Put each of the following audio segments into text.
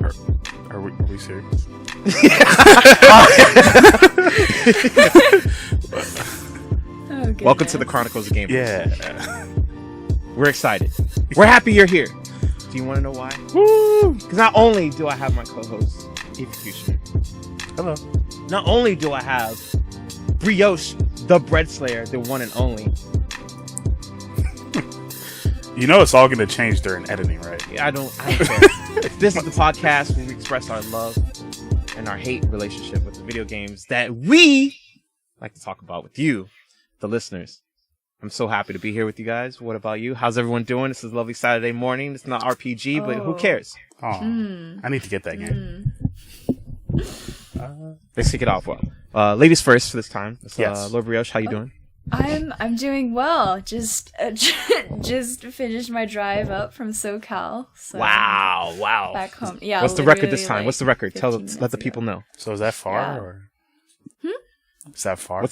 Are we serious? Oh, welcome to the Chronicles of Gamers. Yeah. We're excited. We're happy you're here. Do you want to know why? Woo! Because not only do I have my co-host, Executioner. Hello. Not only do I have Brioche, the Bread Slayer, the one and only. You know it's all going to change during editing, right? Yeah, I don't care. This is the podcast where we express our love and our hate relationship with the video games that we like to talk about with you, the listeners. I'm so happy to be here with you guys. What about you? How's everyone doing? This is a lovely Saturday morning. It's not RPG, but who cares? Oh, I need to get that game. Let's kick it off. Well, ladies first for this time. Yes. Lord Brioche, how you doing? I'm doing well. Just finished my drive up from SoCal. So Wow. back home. Yeah. What's the record this literally, time? like, What's the record? 15 Let minutes the ago. people know. So is that far? Yeah. Or? Is that far?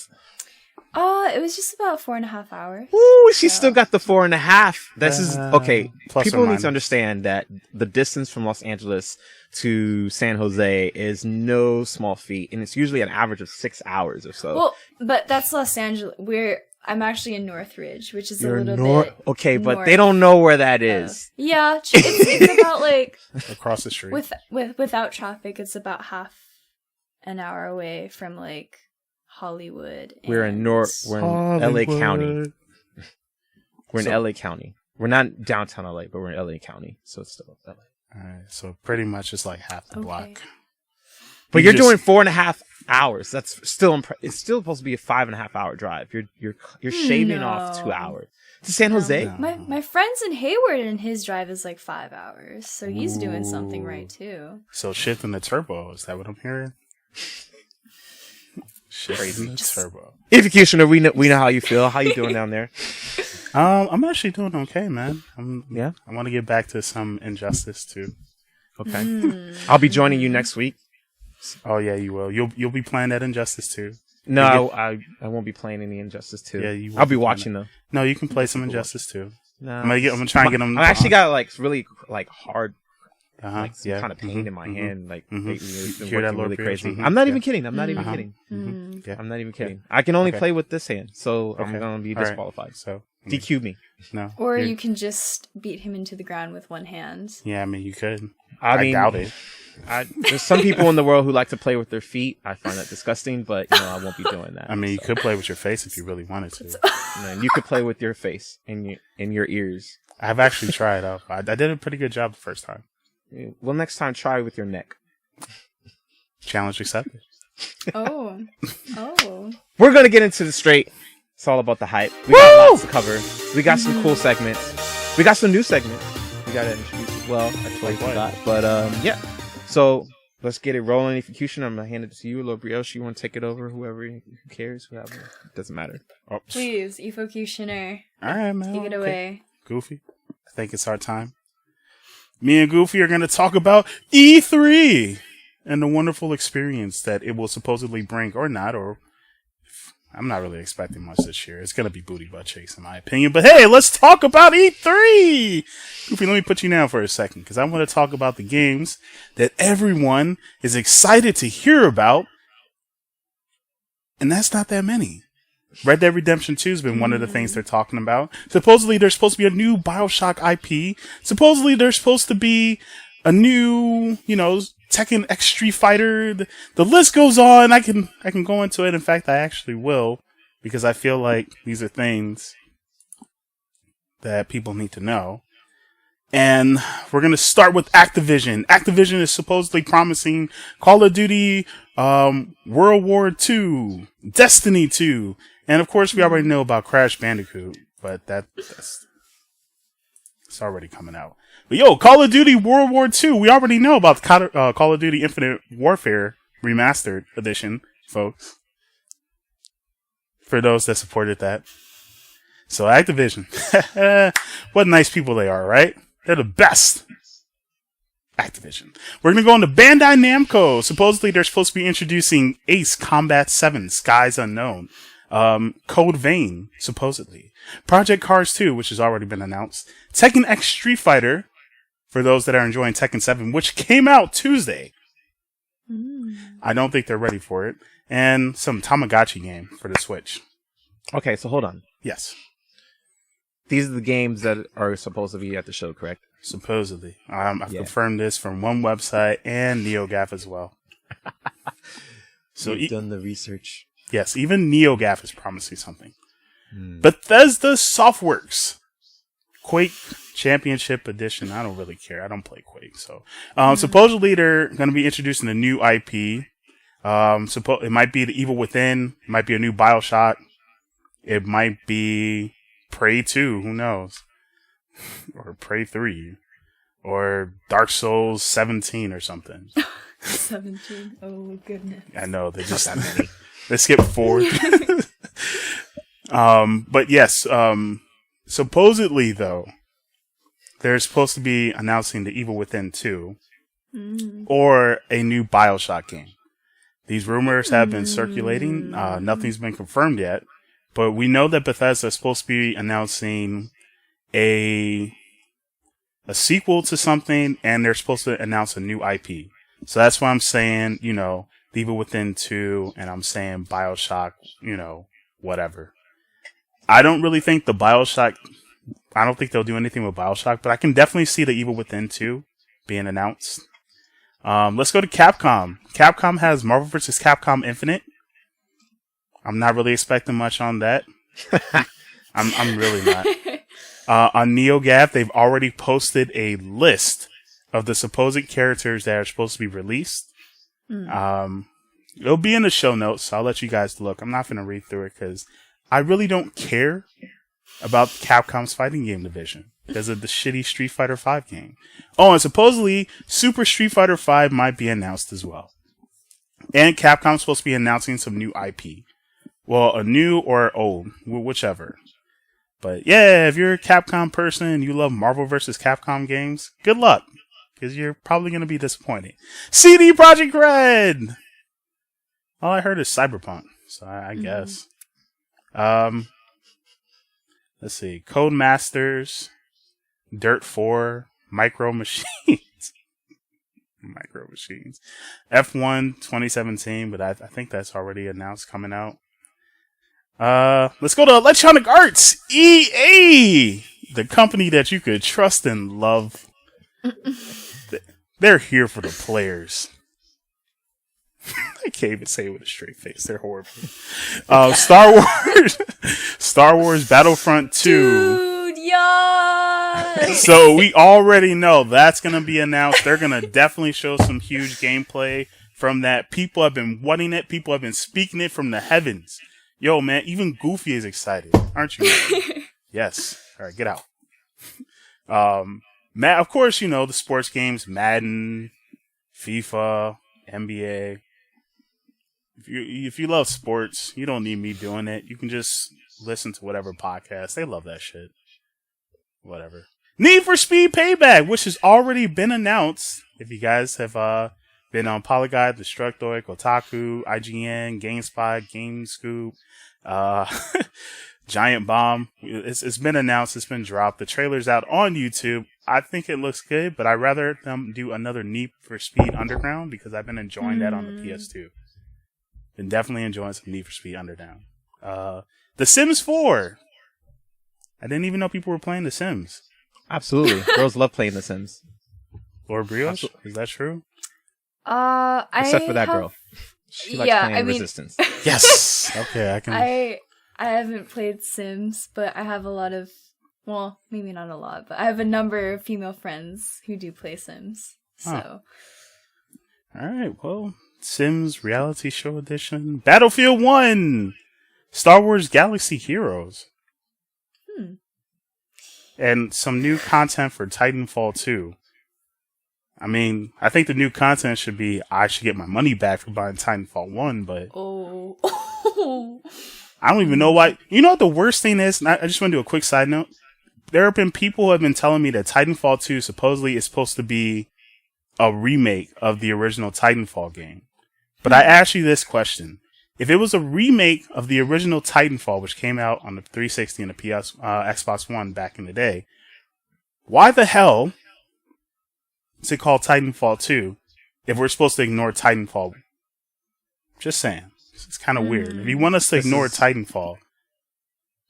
It was just about 4.5 hours. Ooh, she still got the 4.5. This is okay. Plus or People need minus. to understand that the distance from Los Angeles to San Jose is no small feat, and it's usually an average of 6 hours or so. Well, but that's Los Angeles. I'm actually in Northridge, which is You're a little bit. okay, but north. they don't know where that is. Yeah, it's about like Across the street. without traffic, it's about half an hour away from like Hollywood. We're in LA County. We're in LA County. We're not downtown LA, but we're in LA County, so it's still LA. Alright, so pretty much it's like half the block. But You you're just- doing 4.5 hours. That's still it's still supposed to be a 5.5 hour drive. You're shaving off 2 hours to San Jose. No. My friend's in Hayward, and his drive is like 5 hours, so he's doing something right too. So shifting the turbo, is that what I'm hearing? Shifting the turbo. Executioner, we know how you feel. How you doing down there? I'm actually doing okay, man. Yeah? I want to get back to some Injustice too. Okay. I'll be joining you next week. Oh yeah, you will. You'll be playing that Injustice too. No, I won't be playing any Injustice 2. Yeah, you will I'll be be watching though. No, you can play some Injustice too. No. I'm gonna try and get them. I actually got like really like hard, like kind of pain in my hand. Like lately, it's been Hear that, working Lord really Brioche? crazy. Mhm. I'm not Yeah. even kidding. I'm not even kidding. Yeah. I'm not even kidding. I can only Okay. play with this hand, so I'm Okay. gonna be All right. disqualified. So DQ me. no. Or You're- you can just beat him into the ground with one hand. Yeah, I mean you could. I mean, doubt it. There's some people in the world who like to play with their feet. I find that disgusting, but I won't be doing that. I mean, you could play with your face if you really wanted to. And you could play with your face and your ears. I've actually tried out. I did a pretty good job the first time. Well, next time try with your neck. Challenge accepted. Oh. We're gonna get into the straight. It's all about the hype. We got lots to cover. We got some cool segments. We got some new segments. We gotta introduce as well. I totally forgot. But yeah. So let's get it rolling. Execution. I'm gonna hand it to you, Lord Brioche. You want to take it over? Who cares? Whoever. It doesn't matter. Oh. Please, Evocutioner, All right, man. take it Okay. away. Goofy, I think it's our time. Me and Goofy are going to talk about E3 and the wonderful experience that it will supposedly bring, or not, or I'm not really expecting much this year. It's going to be booty butt chase, in my opinion. But hey, let's talk about E3! Goofy, let me put you down for a second, because I want to talk about the games that everyone is excited to hear about, and that's not that many. Red Dead Redemption 2 has been one of the things they're talking about. Supposedly, there's supposed to be a new Bioshock IP. Supposedly, there's supposed to be a new, Tekken X Street Fighter. The list goes on. I can go into it. In fact, I actually will, because I feel like these are things that people need to know. And we're going to start with Activision. Activision is supposedly promising Call of Duty, World War II, Destiny 2, and of course we already know about Crash Bandicoot, but that's already coming out. But Call of Duty World War II, we already know about Call of Duty Infinite Warfare Remastered Edition, folks. For those that supported that. So Activision, what nice people they are, right? They're the best. Activision. We're going to go into Bandai Namco. Supposedly, they're supposed to be introducing Ace Combat 7, Skies Unknown. Code Vein, supposedly. Project Cars 2, which has already been announced. Tekken X Street Fighter. for those that are enjoying Tekken 7, which came out Tuesday. I don't think they're ready for it. And some Tamagotchi game for the Switch. Okay, so hold on. Yes. These are the games that are supposed to be at the show, correct? Supposedly. I've confirmed this from one website and NeoGAF as well. So you've done the research. Yes, even NeoGAF is promising something. Bethesda Softworks. Quake Championship Edition. I don't really care. I don't play Quake. So, supposedly they're going to be introducing a new IP. It might be The Evil Within. It might be a new BioShock. It might be Prey 2. Who knows? Or Prey 3. Or Dark Souls 17 or something. 17. Oh, goodness. I know. They just they skip forward. But yes, supposedly, though, they're supposed to be announcing The Evil Within 2 or a new BioShock game. These rumors have been circulating. Nothing's been confirmed yet, but we know that Bethesda is supposed to be announcing a sequel to something, and they're supposed to announce a new IP. So that's why I'm saying, The Evil Within 2, and I'm saying BioShock, whatever. I don't really think I don't think they'll do anything with BioShock, but I can definitely see The Evil Within 2 being announced. Let's go to Capcom. Capcom has Marvel vs. Capcom Infinite. I'm not really expecting much on that. I'm really not. On NeoGAF, they've already posted a list of the supposed characters that are supposed to be released. It'll be in the show notes, so I'll let you guys look. I'm not going to read through it because I really don't care about Capcom's fighting game division because of the shitty Street Fighter V game. Oh, and supposedly Super Street Fighter V might be announced as well. And Capcom's supposed to be announcing some new IP. Well, a new or old, whichever. But yeah, if you're a Capcom person and you love Marvel vs. Capcom games, good luck. Because you're probably going to be disappointed. CD Projekt Red! All I heard is Cyberpunk. So I guess. Let's see. Codemasters, Dirt 4, Micro Machines. Micro Machines. F1 2017, but I think that's already announced coming out. Let's go to Electronic Arts, EA, the company that you could trust and love. They're here for the players. I can't even say it with a straight face. They're horrible. Star Wars Battlefront 2. Dude, yes! So we already know that's going to be announced. They're going to definitely show some huge gameplay from that. People have been wanting it. People have been speaking it from the heavens. Yo, man, even Goofy is excited. Aren't you? Yes. All right, get out. Of course, the sports games, Madden, FIFA, NBA. If you love sports, you don't need me doing it. You can just listen to whatever podcast. They love that shit. Whatever. Need for Speed Payback, which has already been announced. If you guys have been on Polygon, Destructoid, Kotaku, IGN, GameSpot, GameScoop, Giant Bomb. It's been announced. It's been dropped. The trailer's out on YouTube. I think it looks good, but I'd rather them do another Need for Speed Underground because I've been enjoying that on the PS2. Been definitely enjoying some Need for Speed Underground. The Sims 4. I didn't even know people were playing The Sims. Absolutely. Girls love playing The Sims. Lord Brioche? Is that true? Except for that girl. She likes playing Resistance. Yes! Okay, I can... I haven't played Sims, but I have a lot of... Well, maybe not a lot, but I have a number of female friends who do play Sims. So... Alright, well... Sims Reality Show Edition. Battlefield 1! Star Wars Galaxy Heroes. And some new content for Titanfall 2. I mean, I think the new content should be I should get my money back for buying Titanfall 1, but... Oh. I don't even know why... You know what the worst thing is? And I just want to do a quick side note. There have been people who have been telling me that Titanfall 2 supposedly is supposed to be a remake of the original Titanfall game. But I ask you this question. If it was a remake of the original Titanfall, which came out on the 360 and the Xbox One back in the day, why the hell is it called Titanfall 2 if we're supposed to ignore Titanfall? Just saying. It's kind of weird. If you want us to ignore Titanfall,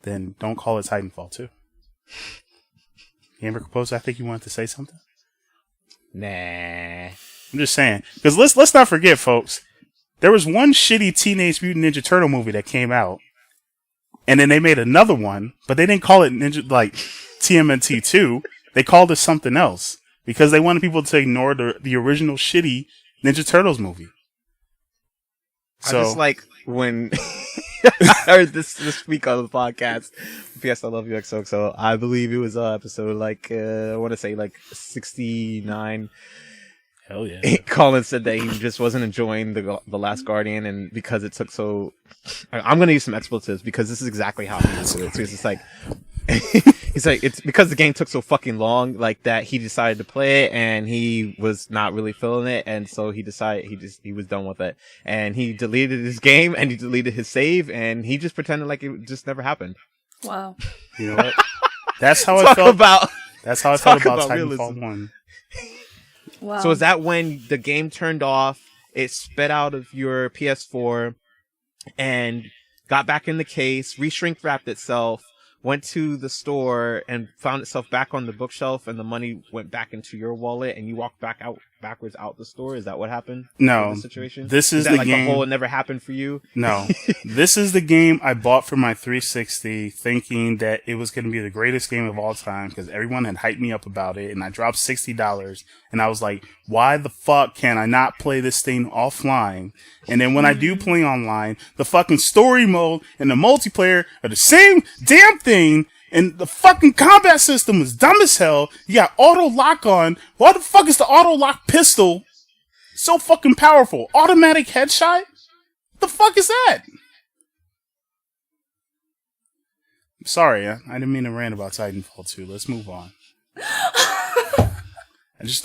then don't call it Titanfall 2. Gamer Composer, I think you wanted to say something? Nah. I'm just saying. Because let's not forget, folks, there was one shitty Teenage Mutant Ninja Turtle movie that came out, and then they made another one, but they didn't call it TMNT 2. They called it something else because they wanted people to ignore the original shitty Ninja Turtles movie. So, I just like when I heard this week on the podcast. P.S. I love you, XOXO. I believe it was episode I want to say 69. hell yeah. Colin said that he just wasn't enjoying the Last Guardian, and because it took so. I'm going to use some expletives because this is exactly how he put it. So it's just like. He's like, it's because the game took so fucking long, that he decided to play it and he was not really feeling it, and so he decided he was done with it, and he deleted his game and he deleted his save and he just pretended like it just never happened. Wow. You know what? That's how I felt about. That's how I felt about Titanfall realism. 1. Wow. So is that when the game turned off, it sped out of your PS4 and got back in the case, re-shrink wrapped itself, went to the store and found itself back on the bookshelf, and the money went back into your wallet, and you walked backwards out the store? Is that what happened? No. The situation? This is that the like game. the whole it never happened for you? No. This is the game I bought for my 360 thinking that it was going to be the greatest game of all time because everyone had hyped me up about it, and I dropped $60 and I was like, why the fuck can I not play this thing offline? And then when I do play online, the fucking story mode and the multiplayer are the same damn thing, and the fucking combat system is dumb as hell. You got auto lock on. Why the fuck is the auto lock pistol so fucking powerful? Automatic headshot? The fuck is that? I'm sorry, I didn't mean to rant about Titanfall 2. Let's move on.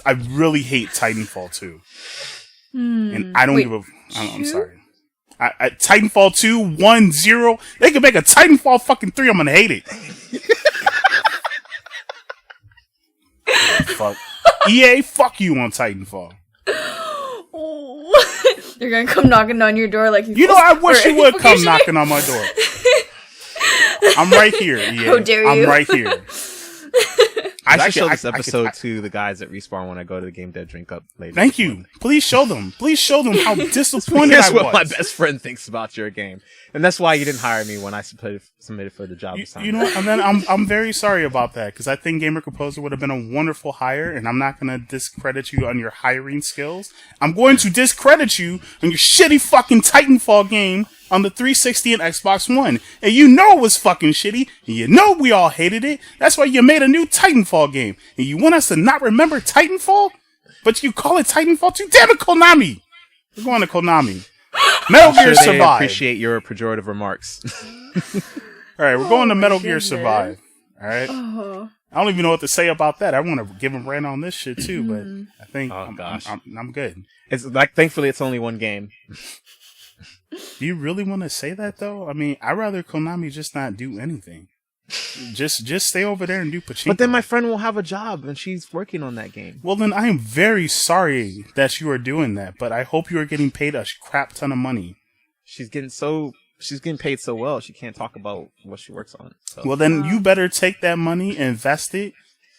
I really hate Titanfall 2. And I don't give a... I'm sorry. Titanfall 2, 1, 0. They could make a Titanfall fucking 3. I'm gonna hate it. Fuck. EA, fuck you on Titanfall. Oh. They're gonna come knocking on your door like you know, I wish you would come knocking on my door. I'm right here, EA. How dare you? I'm right here. I show this episode to the guys at Respawn when I go to the Game Dead Drink Up later. Thank you. Please show them. Please show them how disappointed I was. That's what my best friend thinks about your game. And that's why you didn't hire me when I submitted for the job assignment. You know, and then I'm very sorry about that, because I think Gamer Composer would have been a wonderful hire, and I'm not going to discredit you on your hiring skills. I'm going to discredit you on your shitty fucking Titanfall game on the 360 and Xbox One. And you know it was fucking shitty, and you know we all hated it. That's why you made a new Titanfall game. And you want us to not remember Titanfall? But you call it Titanfall 2? Damn it, Konami! We're going to Konami. Metal Gear They Survive. appreciate your pejorative remarks. Alright, we're going to Metal Gear Survive. Alright? Oh. I don't even know what to say about that. I want to give him rant on this shit too, but I think I'm good. It's like, thankfully, it's only one game. Do you really want to say that though? I mean, I'd rather Konami just not do anything. Just stay over there and do pachinko. But then my friend will have a job and she's working on that game. Well, then I am very sorry that you are doing that, but I hope you are getting paid a crap ton of money. She's getting paid so well, she can't talk about what she works on. So. Well, then you better take that money, invest it,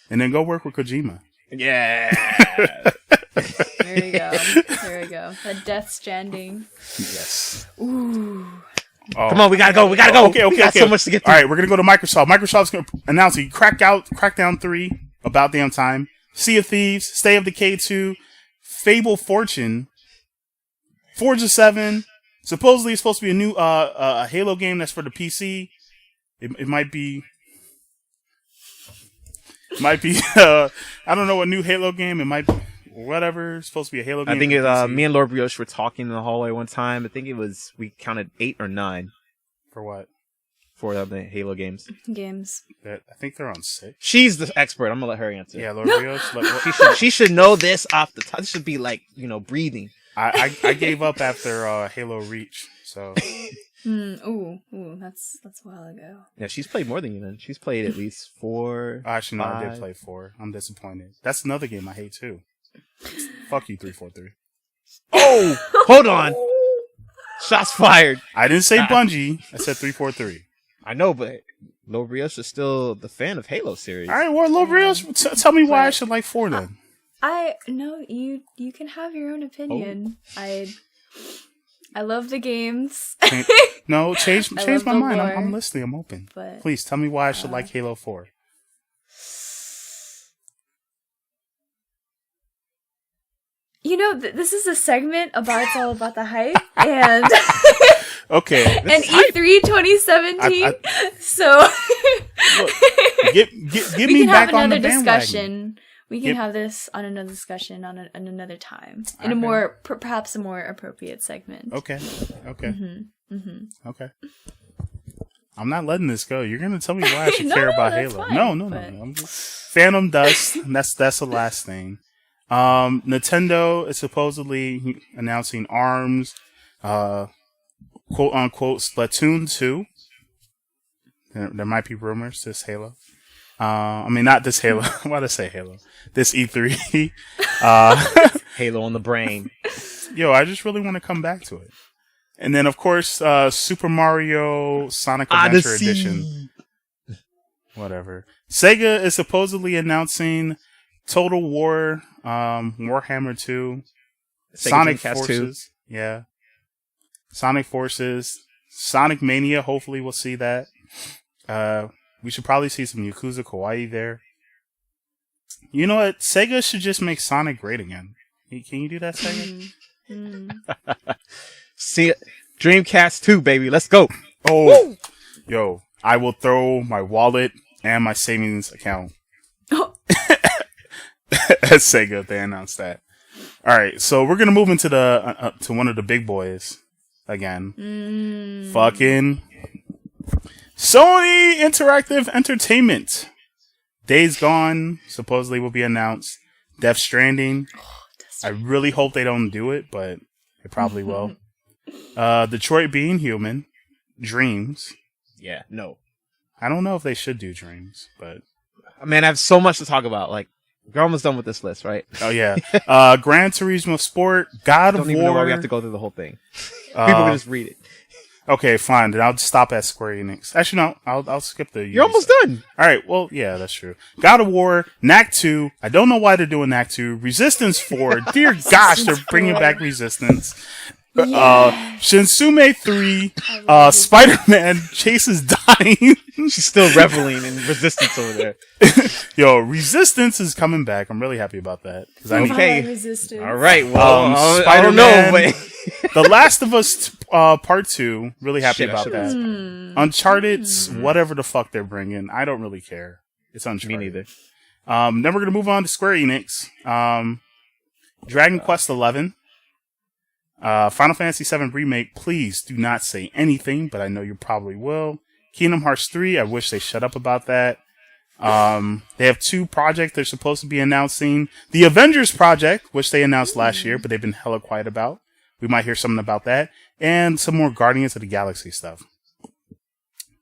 and then go work with Kojima. Yeah. There you go. There we go. That Death Stranding. Yes. Ooh. Oh. Come on, we gotta go. Okay. We got so much to get through. All right, we're gonna go to Microsoft. Microsoft's gonna announce Crackdown 3, about damn time. Sea of Thieves, Stay of Decay 2, Fable Fortune, Forza 7. Supposedly, it's supposed to be a new a Halo game that's for the PC. It might be. I don't know, a new Halo game. It might be whatever. It's supposed to be a Halo game. I think me and Lord Brioche were talking in the hallway one time. I think we counted 8 or 9. For what? For the Halo games. I think they're on 6. She's the expert. I'm gonna let her answer. Yeah, Lord Brioche. She should know this off the top. This should be like, breathing. I gave up after Halo Reach, so. Ooh, that's a while ago. Yeah, she's played more than you then. She's played at least 4. Actually, no, 5. I did play 4. I'm disappointed. That's another game I hate too. Fuck you, 343. Oh, hold on. Shots fired. I didn't say Bungie. I said 343. I know, but Lil Rios is still the fan of Halo series. All right, well, Lil Rios, tell me why I should like 4 then. You can have your own opinion. I love the games. No, change my mind. lore, I'm listening. I'm open. but, Please tell me why I should like Halo 4. You know, this is a segment about it's all about the hype and Okay. and E3 2017. So Look, get we me can back have on the another bandwagon. discussion. We can have this on another discussion on another time in a more perhaps a more appropriate segment. Okay. Okay. I'm not letting this go. You're gonna tell me why I should care about that's Halo. fine, No. I'm just, Phantom Dust. That's the last thing. Nintendo is supposedly announcing ARMS, quote unquote Splatoon 2. There might be rumors this Halo. I mean, not this Halo. Why did I say Halo? This E3. Halo on the brain. Yo, I just really want to come back to it. And then, of course, Super Mario Sonic Adventure Odyssey. Edition. Whatever. Sega is supposedly announcing Total War, Warhammer 2, Sonic Forces. 2. Yeah. Sonic Forces, Sonic Mania. Hopefully we'll see that. We should probably see some Yakuza Kawaii there. You know what? Sega should just make Sonic great again. Can you do that, Sega? See, Dreamcast 2, baby. Let's go. Oh, Woo! Yo, I will throw my wallet and my savings account at Sega if they announce that. All right, so we're gonna move into the to one of the big boys again. Fucking Sony Interactive Entertainment. Days Gone supposedly will be announced. Death Stranding. I really hope they don't do it, but they probably will. Detroit Being Human. Dreams. Yeah, no. I don't know if they should do Dreams, but Man, I have so much to talk about. Like, we're almost done with this list, right? oh yeah. Gran Turismo Sport, God of Don't even know why War. we have to go through the whole thing. People can just read it. Okay, fine. Then I'll stop at Square Enix. Actually, no. I'll skip the. You're almost done. All right. Well, yeah, that's true. God of War, Knack 2. I don't know why they're doing Knack 2. Resistance 4. Dear gosh, they're bringing back Resistance. Shinsume 3. Spider-Man Chase is dying. She's still reveling in Resistance over there. Yo, Resistance is coming back. I'm really happy about that. Okay. Resistance. All right. Well, I don't Spider-Man, know, but The Last of Us Part 2. Really happy Shit, I about should've that. Uncharted's whatever the fuck they're bringing. I don't really care. It's Uncharted. me neither. Then we're gonna move on to Square Enix. Dragon Quest XI. Final Fantasy VII Remake. Please do not say anything, but I know you probably will. Kingdom Hearts 3. I wish they shut up about that. They have 2 projects they're supposed to be announcing. The Avengers project, which they announced last year, but they've been hella quiet about. We might hear something about that. And some more Guardians of the Galaxy stuff.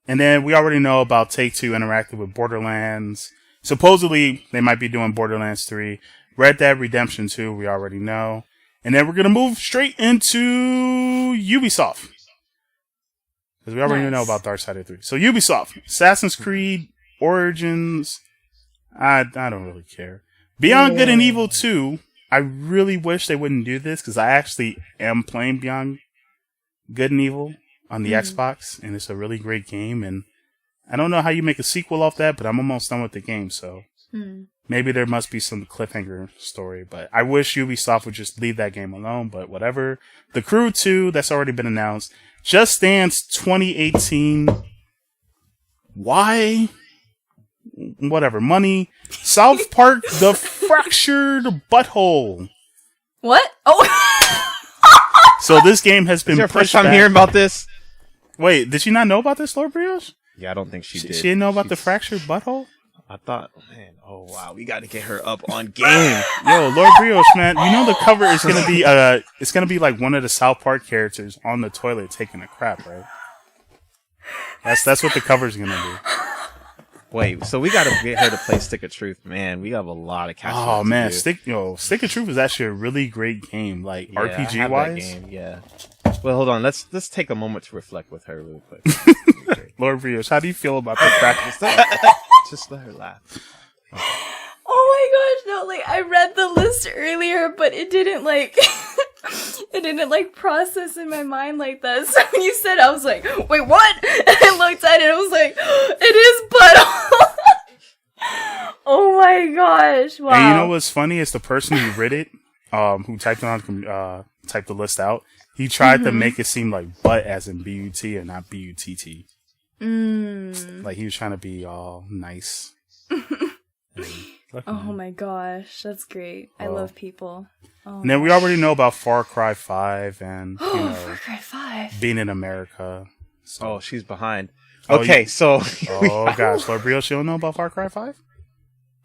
And then we already know about Take-Two Interactive with Borderlands. Supposedly, they might be doing Borderlands 3. Red Dead Redemption 2, we already know. And then we're going to move straight into Ubisoft. Because we already know about Darksiders 3. So Ubisoft, Assassin's Creed Origins. I don't really care. Beyond Good and Evil 2. I really wish they wouldn't do this because I actually am playing Beyond Good and Evil on the Xbox, and it's a really great game. And I don't know how you make a sequel off that, but I'm almost done with the game, so maybe there must be some cliffhanger story. But I wish Ubisoft would just leave that game alone. But whatever. The Crew 2, that's already been announced. Just Dance 2018. Why? Whatever. Money. South Park, The Fractured Butthole. What? Oh. So this game has been Is your pushed first time back. hearing about this? Wait, did you not know about this, Lord Brioche? Yeah, I don't think she did. She didn't know about the Fractured Butthole? I thought, man, oh wow, we got to get her up on game. Yo, Lord Brioche, man, you know the cover is gonna be it's gonna be like one of the South Park characters on the toilet taking a crap, right? That's what the cover's gonna be. Wait, so we gotta get her to play Stick of Truth, man. We have a lot of catching up Oh to man, do. Stick of Truth is actually a really great game, like Yeah, I RPG have that wise. game, yeah. Well, hold on. Let's take a moment to reflect with her real quick. Lord Brioche, how do you feel about the practice? Just let her laugh. Oh my gosh, no, like I read the list earlier, but it didn't like it didn't like process in my mind like that. So when you said it, I was like, wait, what? And I looked at it and I was like, it is butthole. Oh my gosh, wow. And you know what's funny is the person who read it, who typed the list out, he tried to make it seem like butt as in B-U-T and not B-U-T-T. Like he was trying to be all nice. Oh my gosh, that's great. I love people. Oh, and then we already know about Far Cry 5 and Far Cry 5. being in America. So. Oh, she's behind. Oh, Okay, so Oh gosh, Lord Brioche, you don't know about Far Cry 5?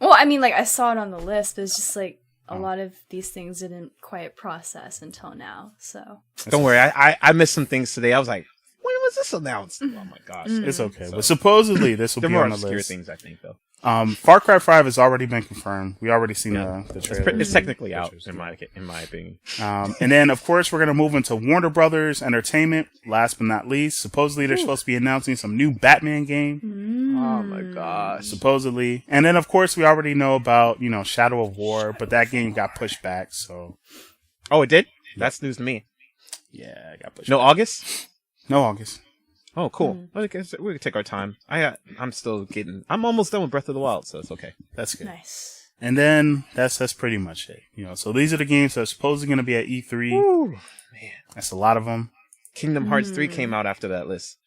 Well, I mean, like I saw it on the list, but it's just like a lot of these things didn't quite process until now. So don't worry, I missed some things today. I was like, when was this announced? Oh my gosh, It's okay. But supposedly this will they're be more on the obscure list. things, I think, though. Far Cry 5 has already been confirmed. We already seen the trailer. It's technically out, in my opinion. And then, of course, we're going to move into Warner Brothers Entertainment. Last but not least, supposedly they're supposed to be announcing some new Batman game. Oh my gosh. Supposedly. And then, of course, we already know about, Shadow of War, but that game got pushed back, so. Oh, it did? That's news to me. Yeah, it got pushed No back. August? No August. Oh, cool. I guess we can take our time. I'm almost done with Breath of the Wild, so it's okay. That's good. nice. And then, that's pretty much it. So these are the games that are supposedly going to be at E3. Ooh, man. That's a lot of them. Kingdom Hearts 3 came out after that list.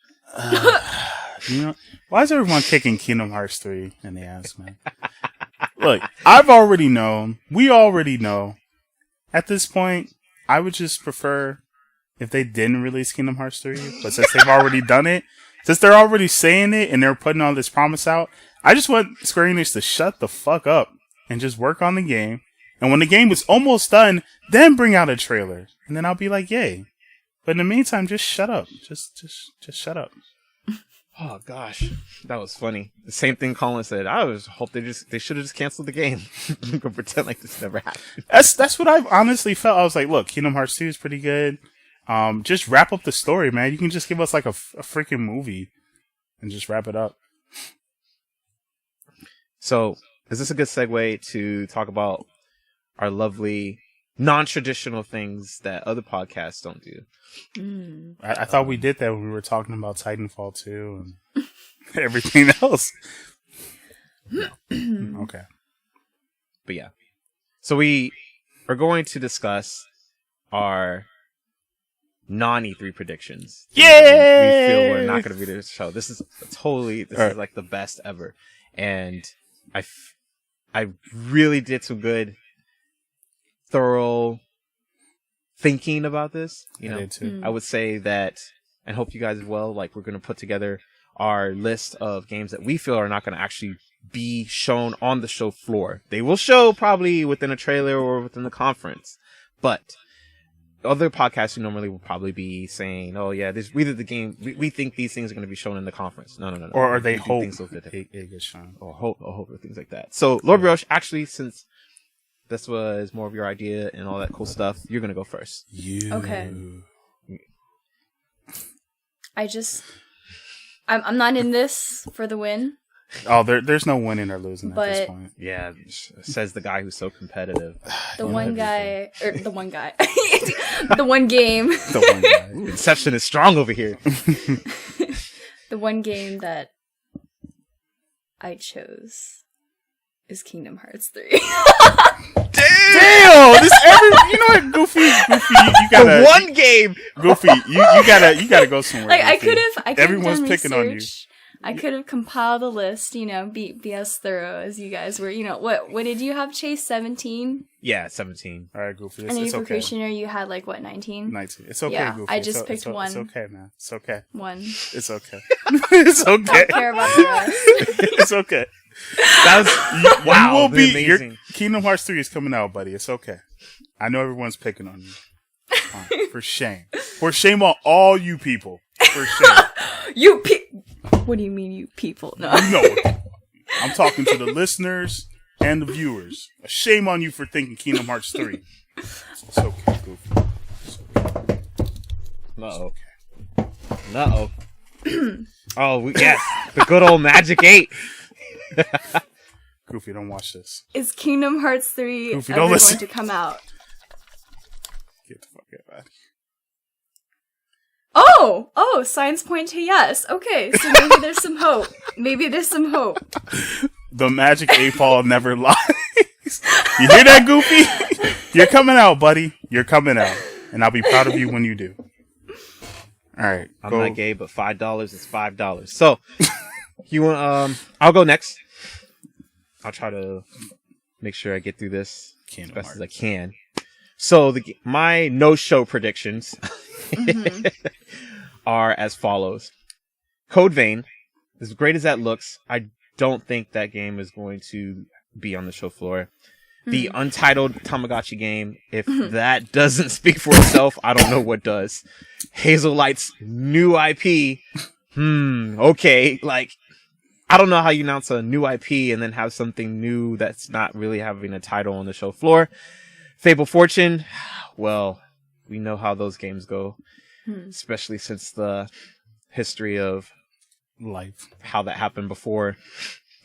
Why is everyone kicking Kingdom Hearts 3 in the ass, man? Look, I've already known. We already know. At this point, I would just prefer if they didn't release Kingdom Hearts 3. But since they've already done it, since they're already saying it and they're putting all this promise out, I just want Square Enix to shut the fuck up and just work on the game. And when the game is almost done, then bring out a trailer. And then I'll be like, yay. But in the meantime, just shut up. Just shut up. Oh gosh, that was funny. The same thing Colin said. I was hope they should have just canceled the game. Go pretend like this never happened. That's what I've honestly felt. I was like, look, Kingdom Hearts 2 is pretty good. Just wrap up the story, man. You can just give us like a freaking movie and just wrap it up. So, is this a good segue to talk about our lovely non-traditional things that other podcasts don't do? I thought we did that when we were talking about Titanfall 2 and everything else. Okay. But yeah. So we are going to discuss our non-E3 predictions. Yay! We feel we're not going to be this show. This is like the best ever. And I really did some good, thorough thinking about this. I did too. I would say that, and hope you guys as well, like we're going to put together our list of games that we feel are not going to actually be shown on the show floor. They will show probably within a trailer or within the conference. But other podcasts normally will probably be saying, oh yeah, we think these things are going to be shown in the conference. No. Or they hope it gets shown. Or hope or things like that. So Lord Brioche, actually, since this was more of your idea and all that cool stuff, you're going to go first. Okay. I'm not in this for the win. Oh, there's no winning or losing at this point. Yeah, says the guy who's so competitive. The one guy. The one game. The one guy. Ooh, Inception is strong over here. The one game that I chose is Kingdom Hearts 3. Damn! You know what, Goofy, you gotta. The one game! Goofy, you gotta go somewhere. Like, I Goofy. could have Everyone's done picking on you. research. I could have compiled a list, be as thorough as you guys were. What did you have, Chase? 17? Yeah, 17. All right, Goofy. And then It's for okay. Kushner, you had 19? 19. It's okay, Yeah, Goofy. I just picked one. It's okay, man. It's okay. One. It's okay. It's okay. Don't care about the rest. It's okay. That was wow. You will be. Amazing. Your Kingdom Hearts 3 is coming out, buddy. It's okay. I know everyone's picking on you. For shame. For shame on all you people. For shame. What do you mean, you people? No. No. I'm talking to the listeners and the viewers. Shame on you for thinking Kingdom Hearts 3. It's okay, Goofy. Uh-oh. Uh-oh. Oh, yes. The good old Magic 8. Goofy, don't watch this. Is Kingdom Hearts 3 Goofy, ever don't going listen. to come out? Get the fuck out of here. Oh, signs point to yes. Okay, so maybe there's some hope. The Magic 8 Ball never lies. You hear that, Goofy? You're coming out, buddy. You're coming out. And I'll be proud of you when you do. All right. I'm not gay, but $5 is $5. So, you want? I'll go next. I'll try to make sure I get through this as best as I can. So, my no-show predictions are as follows. Code Vein, as great as that looks, I don't think that game is going to be on the show floor. The Untitled Tamagotchi game, if that doesn't speak for itself, I don't know what does. Hazellight's new IP, okay, like, I don't know how you announce a new IP and then have something new that's not really having a title on the show floor. Fable Fortune, well, we know how those games go, especially since the history of life, how that happened before,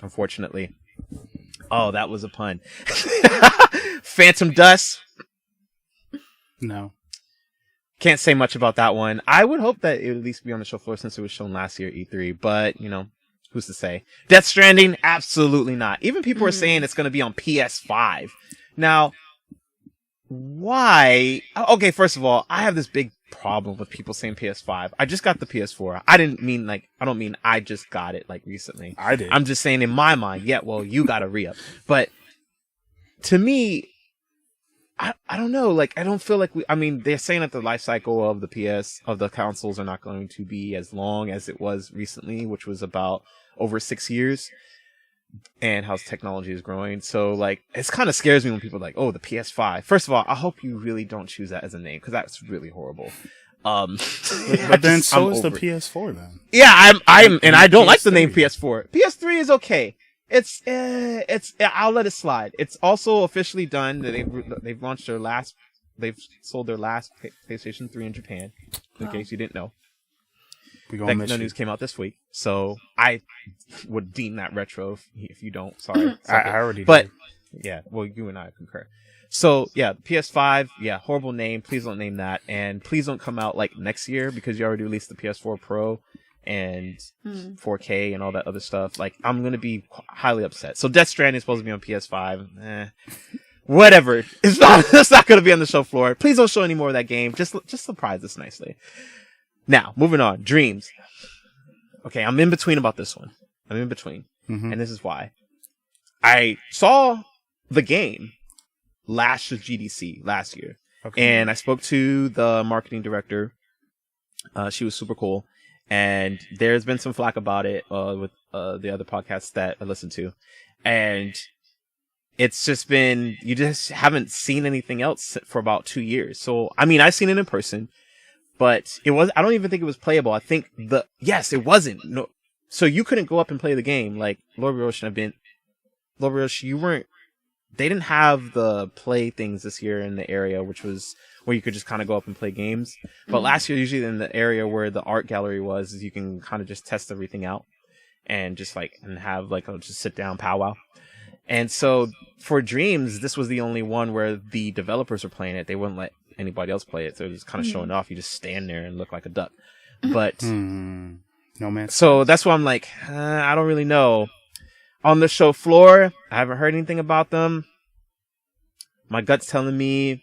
unfortunately. Oh, that was a pun. Phantom Dust. No. Can't say much about that one. I would hope that it would at least be on the show floor since it was shown last year at E3, but, you know, who's to say? Death Stranding? Absolutely not. Even people are saying it's going to be on PS5. Now, why? Okay, first of all, I have this big problem with people saying PS5. I just got the PS4. I don't mean I just got it like recently. I did. I'm just saying in my mind, yeah, well, you got a re-up. But to me, I don't know, like, I don't feel like they're saying that the life cycle of the consoles are not going to be as long as it was recently, which was about over 6 years. And how technology is growing. So, like, it kind of scares me when people are like, oh, the PS5. First of all, I hope you really don't choose that as a name, because that's really horrible. But then so is the PS4, then. Yeah, I don't like the name PS4. PS3 is okay. It's I'll let it slide. It's also officially done. They've launched they've sold their last PlayStation 3 in Japan, in case you didn't know. No news came out this week, so I would deem that retro. If you don't, sorry, I already did. But yeah, well, you and I concur. So yeah, PS5, yeah, horrible name. Please don't name that, and please don't come out like next year because you already released the PS4 Pro and 4K and all that other stuff. Like, I'm gonna be highly upset. So Death Stranding is supposed to be on PS5. Whatever. It's not gonna be on the show floor. Please don't show any more of that game. Just surprise us nicely. Now, moving on. Dreams. Okay, I'm in between about this one. And this is why. I saw the game last GDC last year. Okay. And I spoke to the marketing director. She was super cool. And there's been some flack about it with the other podcasts that I listened to. And it's just been, you just haven't seen anything else for about 2 years. So, I've seen it in person. But I don't even think it was playable. I think it wasn't. No. So you couldn't go up and play the game. Like, Lord Roche they didn't have the play things this year in the area, which was where you could just kind of go up and play games. But last year, usually in the area where the art gallery was, you can kind of just test everything out and just and have just sit down powwow. And so for Dreams, this was the only one where the developers were playing it. They wouldn't let anybody else play it, so it was kind of showing off. You just stand there and look like a duck. But no man. So that's why I'm like, I don't really know. On the show floor, I haven't heard anything about them. My gut's telling me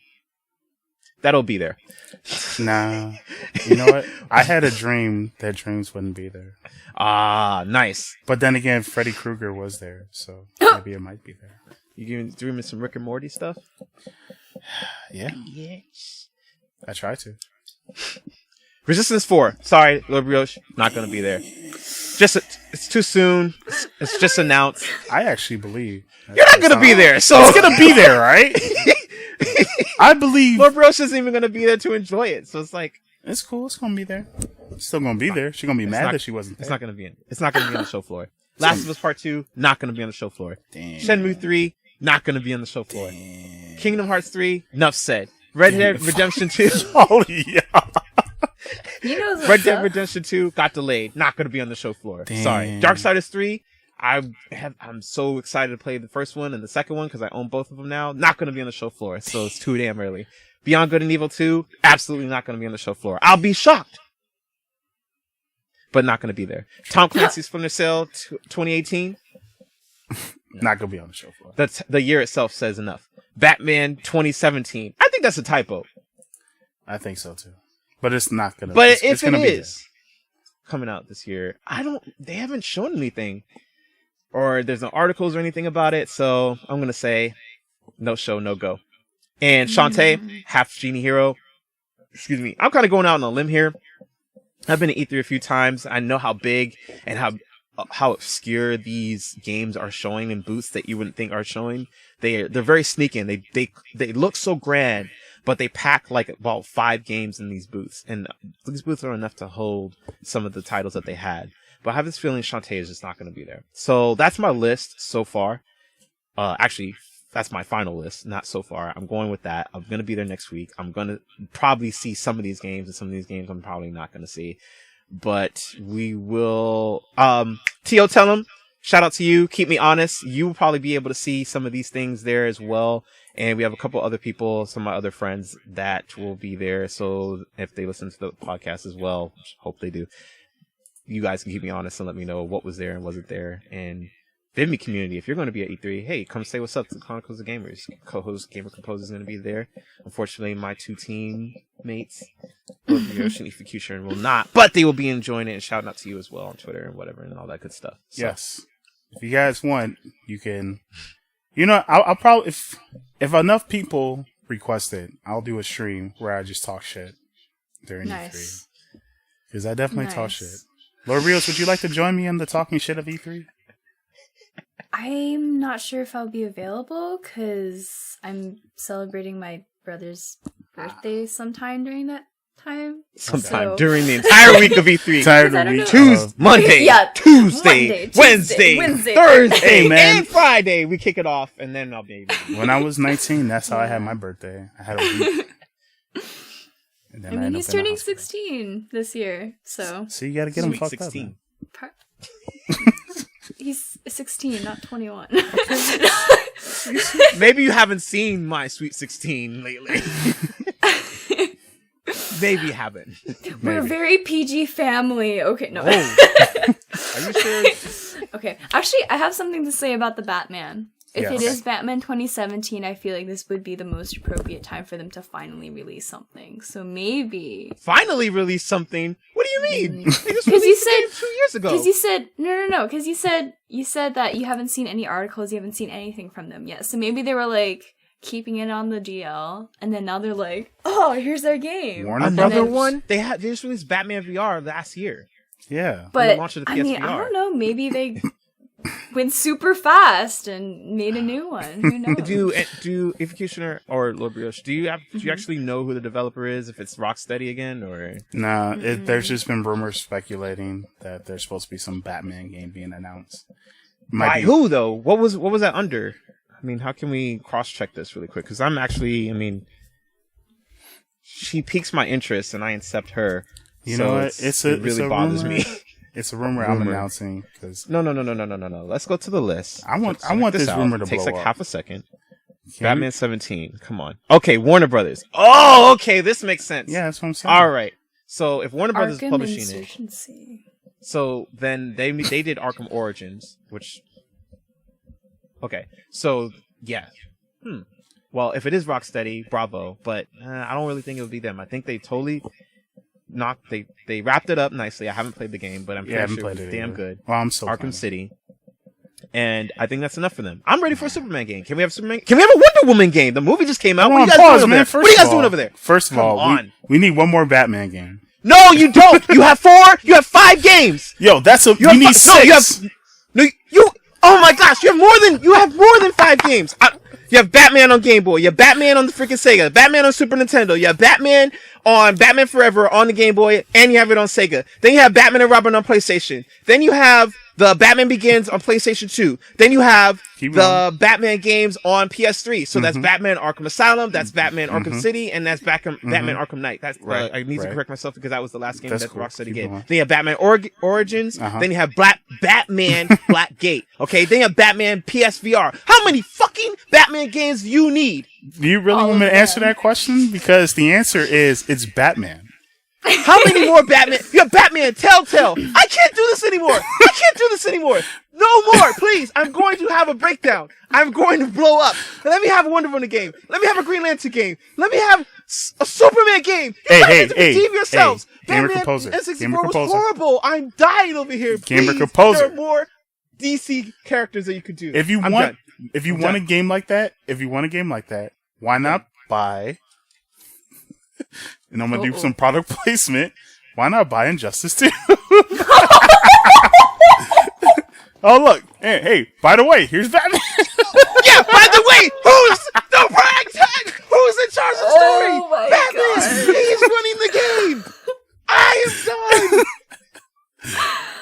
that'll be there. Nah, you know what? I had a dream that Dreams wouldn't be there. Ah, nice. But then again, Freddy Krueger was there, so maybe it might be there. You dreaming some Rick and Morty stuff? Yeah. Yes. I tried to. Resistance 4. Sorry, Lord Brioche. Not going to be there. It's too soon. It's just announced. I actually believe. You're not going to be there, so. It's going to be there, right? I believe. Lord Brioche isn't even going to be there to enjoy it, so it's like. It's cool. It's going to be there. It's still going to be there. She's going to be mad that she wasn't there. It's not going to be in the show floor. Last of Us Part 2, not going to be on the show floor. Damn. Shenmue 3, not going to be on the show floor. Kingdom Hearts 3, enough said. Red Dead Redemption 2. Oh, yeah. He knows what's Red Dead up. Redemption 2 got delayed. Not going to be on the show floor. Damn. Sorry. Darksiders 3, I'm so excited to play the first one and the second one because I own both of them now. Not going to be on the show floor, so it's too damn early. Beyond Good and Evil 2, absolutely not going to be on the show floor. I'll be shocked, but not going to be there. Tom Clancy's Splinter Cell 2018, Not going to be on the show floor. the year itself says enough. Batman 2017, I think that's a typo. I think so, too. But it's not going to But it's if it gonna be is coming out this year, they haven't shown anything. Or there's no articles or anything about it, so I'm going to say no show, no go. And Shantae, half Genie Hero. Excuse me. I'm kind of going out on a limb here. I've been to E3 a few times. I know how big and how obscure these games are showing in booths that you wouldn't think are showing. They're very sneaky and they look so grand, but they pack like about 5 games in these booths. And these booths are enough to hold some of the titles that they had. But I have this feeling Shantae is just not going to be there. So that's my list so far. Actually, that's my final list, not so far. I'm going with that. I'm going to be there next week. I'm going to probably see some of these games, and some of these games I'm probably not going to see. But we will... Tio, tell them, shout out to you. Keep me honest. You will probably be able to see some of these things there as well. And we have a couple other people, some of my other friends that will be there. So if they listen to the podcast as well, hope they do. You guys can keep me honest and let me know what was there and wasn't there. And Vimmy community, if you're going to be at E3, hey, come say what's up to Chronicles of Gamers. Co-host Gamer Composer is going to be there. Unfortunately, my 2 teammates, Yoshi and Ifukushin, will not, but they will be enjoying it and shouting out to you as well on Twitter and whatever and all that good stuff. So. Yes. If you guys want, you can. You know, I'll probably if enough people request it, I'll do a stream where I just talk shit during E3 because I definitely talk shit. Lord Rios, would you like to join me in the talking shit of E3? I'm not sure if I'll be available because I'm celebrating my brother's birthday sometime during that time. Sometime during the entire week of E3. Tired of week. Tuesday, Monday, Yeah, Tuesday, Wednesday, Wednesday, Thursday, man. and Friday. We kick it off, and then I'll be. When I was 19, that's how I had my birthday. I had a week. And then I mean, ended he's up in the turning hospital. 16 this year, so So you got to get him Sweet fucked 16. up. he's 16, not 21. Maybe you haven't seen my Sweet 16 lately. Maybe you haven't. We're a very PG family. Okay, no. Oh. Are you sure? Okay, actually, I have something to say about the Batman. If Yes. it is Batman 2017, I feel like this would be the most appropriate time for them to finally release something. So maybe... Finally released something? What do you mean? They just Because you released the game said... 2 years ago. Because you said... No. Because you said that you haven't seen any articles, you haven't seen anything from them yet. So maybe they were like... keeping it on the DL, and then now they're like, oh, here's our game. Warner Another Brothers? one? They just released Batman VR last year. Yeah. But, launch of the I mean, I PSVR. don't know, maybe they went super fast and made a new one. Who knows? Do Ifukushin or Lord Brioche, do you actually know who the developer is? If it's Rocksteady again, or Nah, there's just been rumors speculating that there's supposed to be some Batman game being announced. by who though? What was that under? I mean, how can we cross-check this really quick? Because I'm actually, I mean, she piques my interest, and I accept her. You so know what? it really bothers rumor. me. It's a rumor I'm announcing because No. Let's go to the list. I want Check this out. rumor to It takes blow like up. half a second. Batman 17. Come on. Okay, Warner Brothers. Oh, okay, this makes sense. Yeah, that's what I'm saying. All right. So if Warner Brothers is Arkham publishing it, Insurgency. so then they did Arkham Origins, which. Okay, so yeah. Well, if it is Rocksteady, bravo. But I don't really think it would be them. I think they totally they wrapped it up nicely. I haven't played the game, but I'm pretty sure it was damn good. Well, I'm so Arkham City. And I think that's enough for them. I'm ready for a Superman game. Can we have Superman? Can we have a Wonder Woman game? The movie just came out. What are you guys doing over there? What are you guys doing over there? First of all, we need one more Batman game. No, you don't. You have 4. You have 5 games. Yo, you need 6. Oh my gosh, you have more than 5 games. You have Batman on Game Boy. You have Batman on the freaking Sega. Batman on Super Nintendo. You have Batman on Batman Forever on the Game Boy, and you have it on Sega. Then you have Batman and Robin on PlayStation. Then you have the Batman Begins on PlayStation 2. Then you have Keep the going. Batman games on PS3. So that's Batman Arkham Asylum, that's Batman Arkham City, and that's Batman Arkham Knight. That's Right, I need to right. correct myself because that was the last game That's that cool. Rocksteady Keep gave. going. Then you have Batman Origins. Then you have Batman Blackgate. Okay, then you have Batman PSVR. How many fucking Batman games do you need? Do you really All want me of to answer them. that question? Because the answer is it's Batman. How many more Batman? You have Batman Telltale. I can't do this anymore. No more, please. I'm going to have a breakdown. I'm going to blow up. Let me have a Wonder Woman game. Let me have a Green Lantern game. Let me have a Superman game. You guys need to redeem yourselves. Gamer Batman composer. N64 Gamer was composer. horrible. I'm dying over here. Gamer Please. composer. There are more DC characters that you could do. If you I'm want, done. if you I'm want done. a game like that, why not buy? And I'm gonna do some product placement. Why not buy Injustice 2? Oh look, hey, by the way, here's Batman. Yeah, by the way, who's the ragtag? Who's in charge of the story? Oh my Batman. He's running the game. I am done.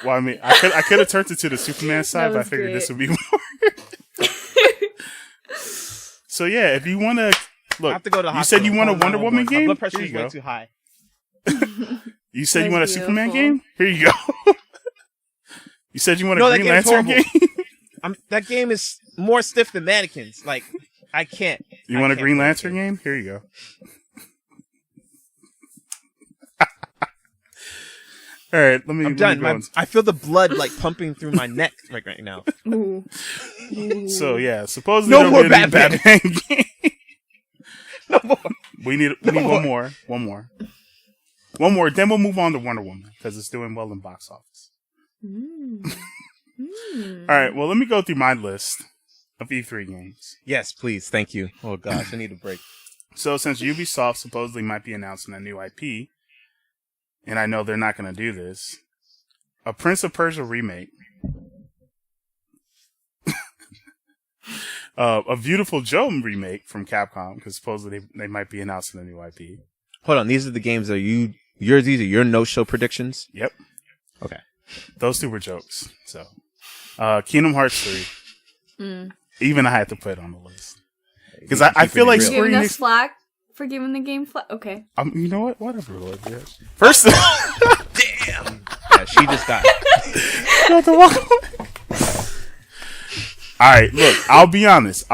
Well, I mean, I could have turned it to the Superman side, but I was figured great. this would be more. So yeah, if you want to I look, have to go to the you said you hospital. want a Hold on, Wonder hold on. Woman My game. blood pressure Here is you way go. too high. You said you want a That's Superman beautiful. game. Here you go. You said you want a No, that Green game's Lantern horrible. game. That game is more stiff than mannequins. Like, I can't. You I want a can't Green play that Lantern game? Here you go. All right, let me. I'm let done. me go I feel the blood like pumping through my neck right now. Ooh. So yeah, supposedly No they're more gonna do Batman. game. No more. We need one more. Then we'll move on to Wonder Woman because it's doing well in box office. All right, well let me go through my list of E3 games. Yes, please. Thank you. Oh gosh, I need a break. So since Ubisoft supposedly might be announcing a new IP, and I know they're not going to do this, a Prince of Persia remake, a Beautiful Joe remake from Capcom, because supposedly they might be announcing a new IP. Hold on. These are the games that these are your no-show predictions? Yep. Okay. Those two were jokes. So, Kingdom Hearts 3. Even I had to put it on the list. Because I feel like real. Square Giving us Enix... flack for giving the game flack. Okay. You know what? Whatever, Lord. Yeah. First... Damn. Yeah, she just got Alright, look. I'll be honest.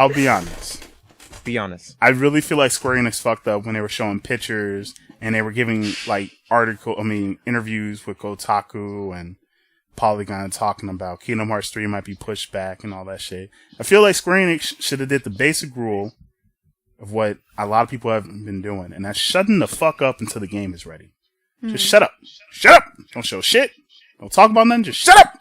Be honest. I really feel like Square Enix fucked up when they were showing pictures and they were giving, like, interviews with Kotaku and Polygon talking about Kingdom Hearts 3 might be pushed back and all that shit. I feel like Square Enix should have did the basic rule of what a lot of people have been doing, and that's shutting the fuck up until the game is ready. Just shut up. Shut up! Don't show shit. Don't talk about nothing. Just shut up!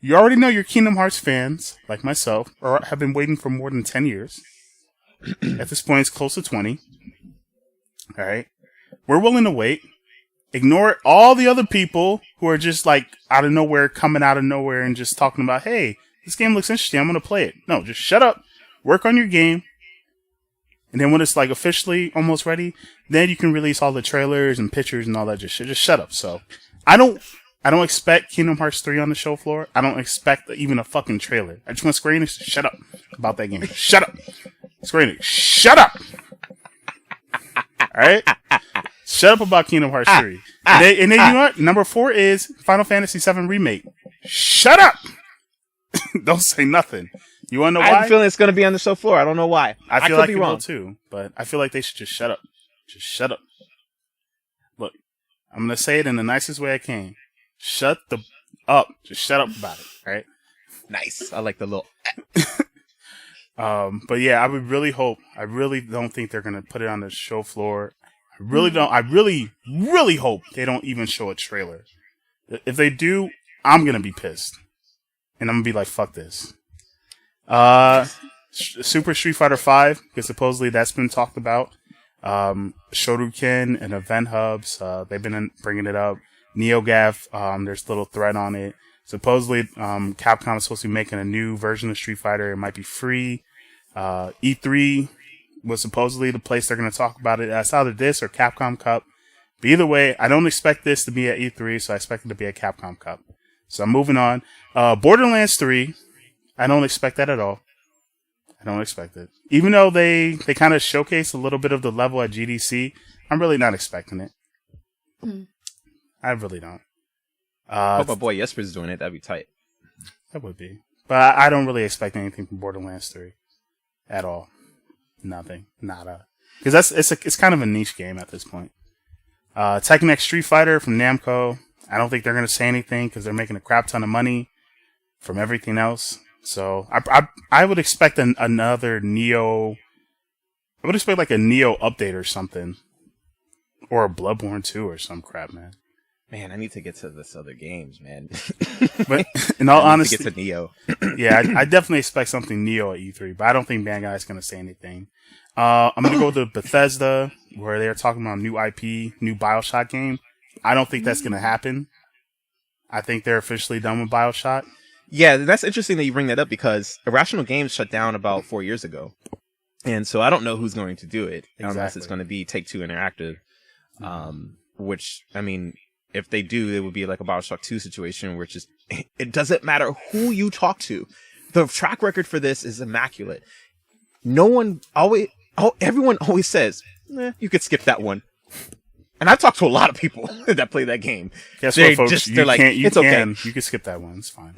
You already know your Kingdom Hearts fans, like myself, have been waiting for more than 10 years. At this point, it's close to 20. Alright? We're willing to wait. Ignore all the other people who are just like coming out of nowhere and just talking about, hey, this game looks interesting, I'm gonna play it. No, just shut up. Work on your game. And then when it's like officially almost ready, then you can release all the trailers and pictures and all that just shit. Just shut up. So I don't expect Kingdom Hearts 3 on the show floor. I don't expect even a fucking trailer. I just want Square Enix to shut up about that game. Shut up. Square Enix, shut up. Alright? Shut up about Kingdom Hearts 3. And then you know what? Number 4 is Final Fantasy VII Remake. Shut up! Don't say nothing. You wanna know why? I have a feeling it's going to be on the show floor. I don't know why. I feel could like be it wrong. will too, but I feel like they should just shut up. Just shut up. Look, I'm gonna say it in the nicest way I can. Shut the up. Just shut up about it, right? Nice. I like the little... But yeah, I really don't think they're gonna put it on the show floor. I really hope they don't even show a trailer. If they do, I'm gonna be pissed. And I'm gonna be like, fuck this. Super Street Fighter 5, because supposedly that's been talked about. Shoryuken and Event Hubs, they've been bringing it up. NeoGAF, there's a little thread on it. Supposedly, Capcom is supposed to be making a new version of Street Fighter. It might be free. E3 was supposedly the place they're going to talk about it. It's either this or Capcom Cup. But either way, I don't expect this to be at E3, so I expect it to be at Capcom Cup. So I'm moving on. Borderlands 3. I don't expect that at all. I don't expect it. Even though they kind of showcase a little bit of the level at GDC, I'm really not expecting it. I really don't. Hope my boy Jesper's doing it. That'd be tight. That would be. But I don't really expect anything from Borderlands 3 at all. Nothing. Nada. Because it's kind of a niche game at this point. Tekken X Street Fighter from Namco. I don't think they're going to say anything because they're making a crap ton of money from everything else. So I would expect another Neo. I would expect like a Neo update or something, or a Bloodborne 2 or some crap, man. Man, I need to get to this other games, man. But in all honesty, get to Neo. Yeah, I definitely expect something Neo at E3, but I don't think Bandai's going to say anything. I'm going to go to Bethesda, where they're talking about new IP, new BioShock game. I don't think that's going to happen. I think they're officially done with BioShock. Yeah, that's interesting that you bring that up because Irrational Games shut down about 4 years ago. And so I don't know who's going to do it unless it's going to be Take-Two Interactive. Which, I mean, if they do, it would be like a BioShock 2 situation where it doesn't matter who you talk to. The track record for this is immaculate. Everyone always says, you could skip that one. And I've talked to a lot of people that play that game. Guess what, folks? It's okay. You can skip that one. It's fine.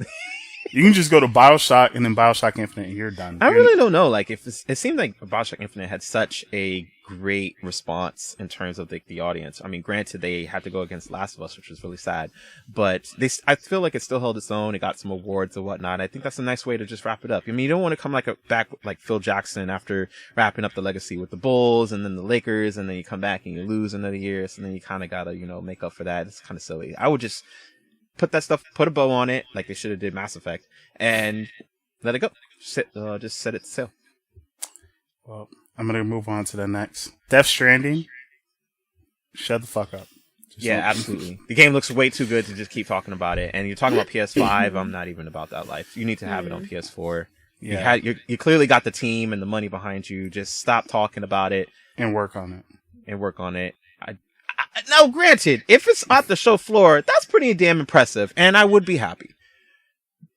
You can just go to BioShock and then BioShock Infinite and you're done. I really don't know. Like, it seemed like BioShock Infinite had such a great response in terms of the audience. I mean, granted, they had to go against Last of Us, which was really sad. But I feel like it still held its own. It got some awards and whatnot. I think that's a nice way to just wrap it up. I mean, you don't want to come back like Phil Jackson after wrapping up the legacy with the Bulls and then the Lakers, and then you come back and you lose another year. So then you kind of got to, make up for that. It's kind of silly. I would just put a bow on it, like they should have did Mass Effect, and let it go. Just set it to sail. Well, I'm going to move on to the next. Death Stranding. Shut the fuck up. Absolutely. The game looks way too good to just keep talking about it. And you're talking about PS5. I'm not even about that life. You need to have it on PS4. Yeah. You clearly got the team and the money behind you. Just stop talking about it. And work on it. Now, granted, if it's at the show floor, that's pretty damn impressive, and I would be happy.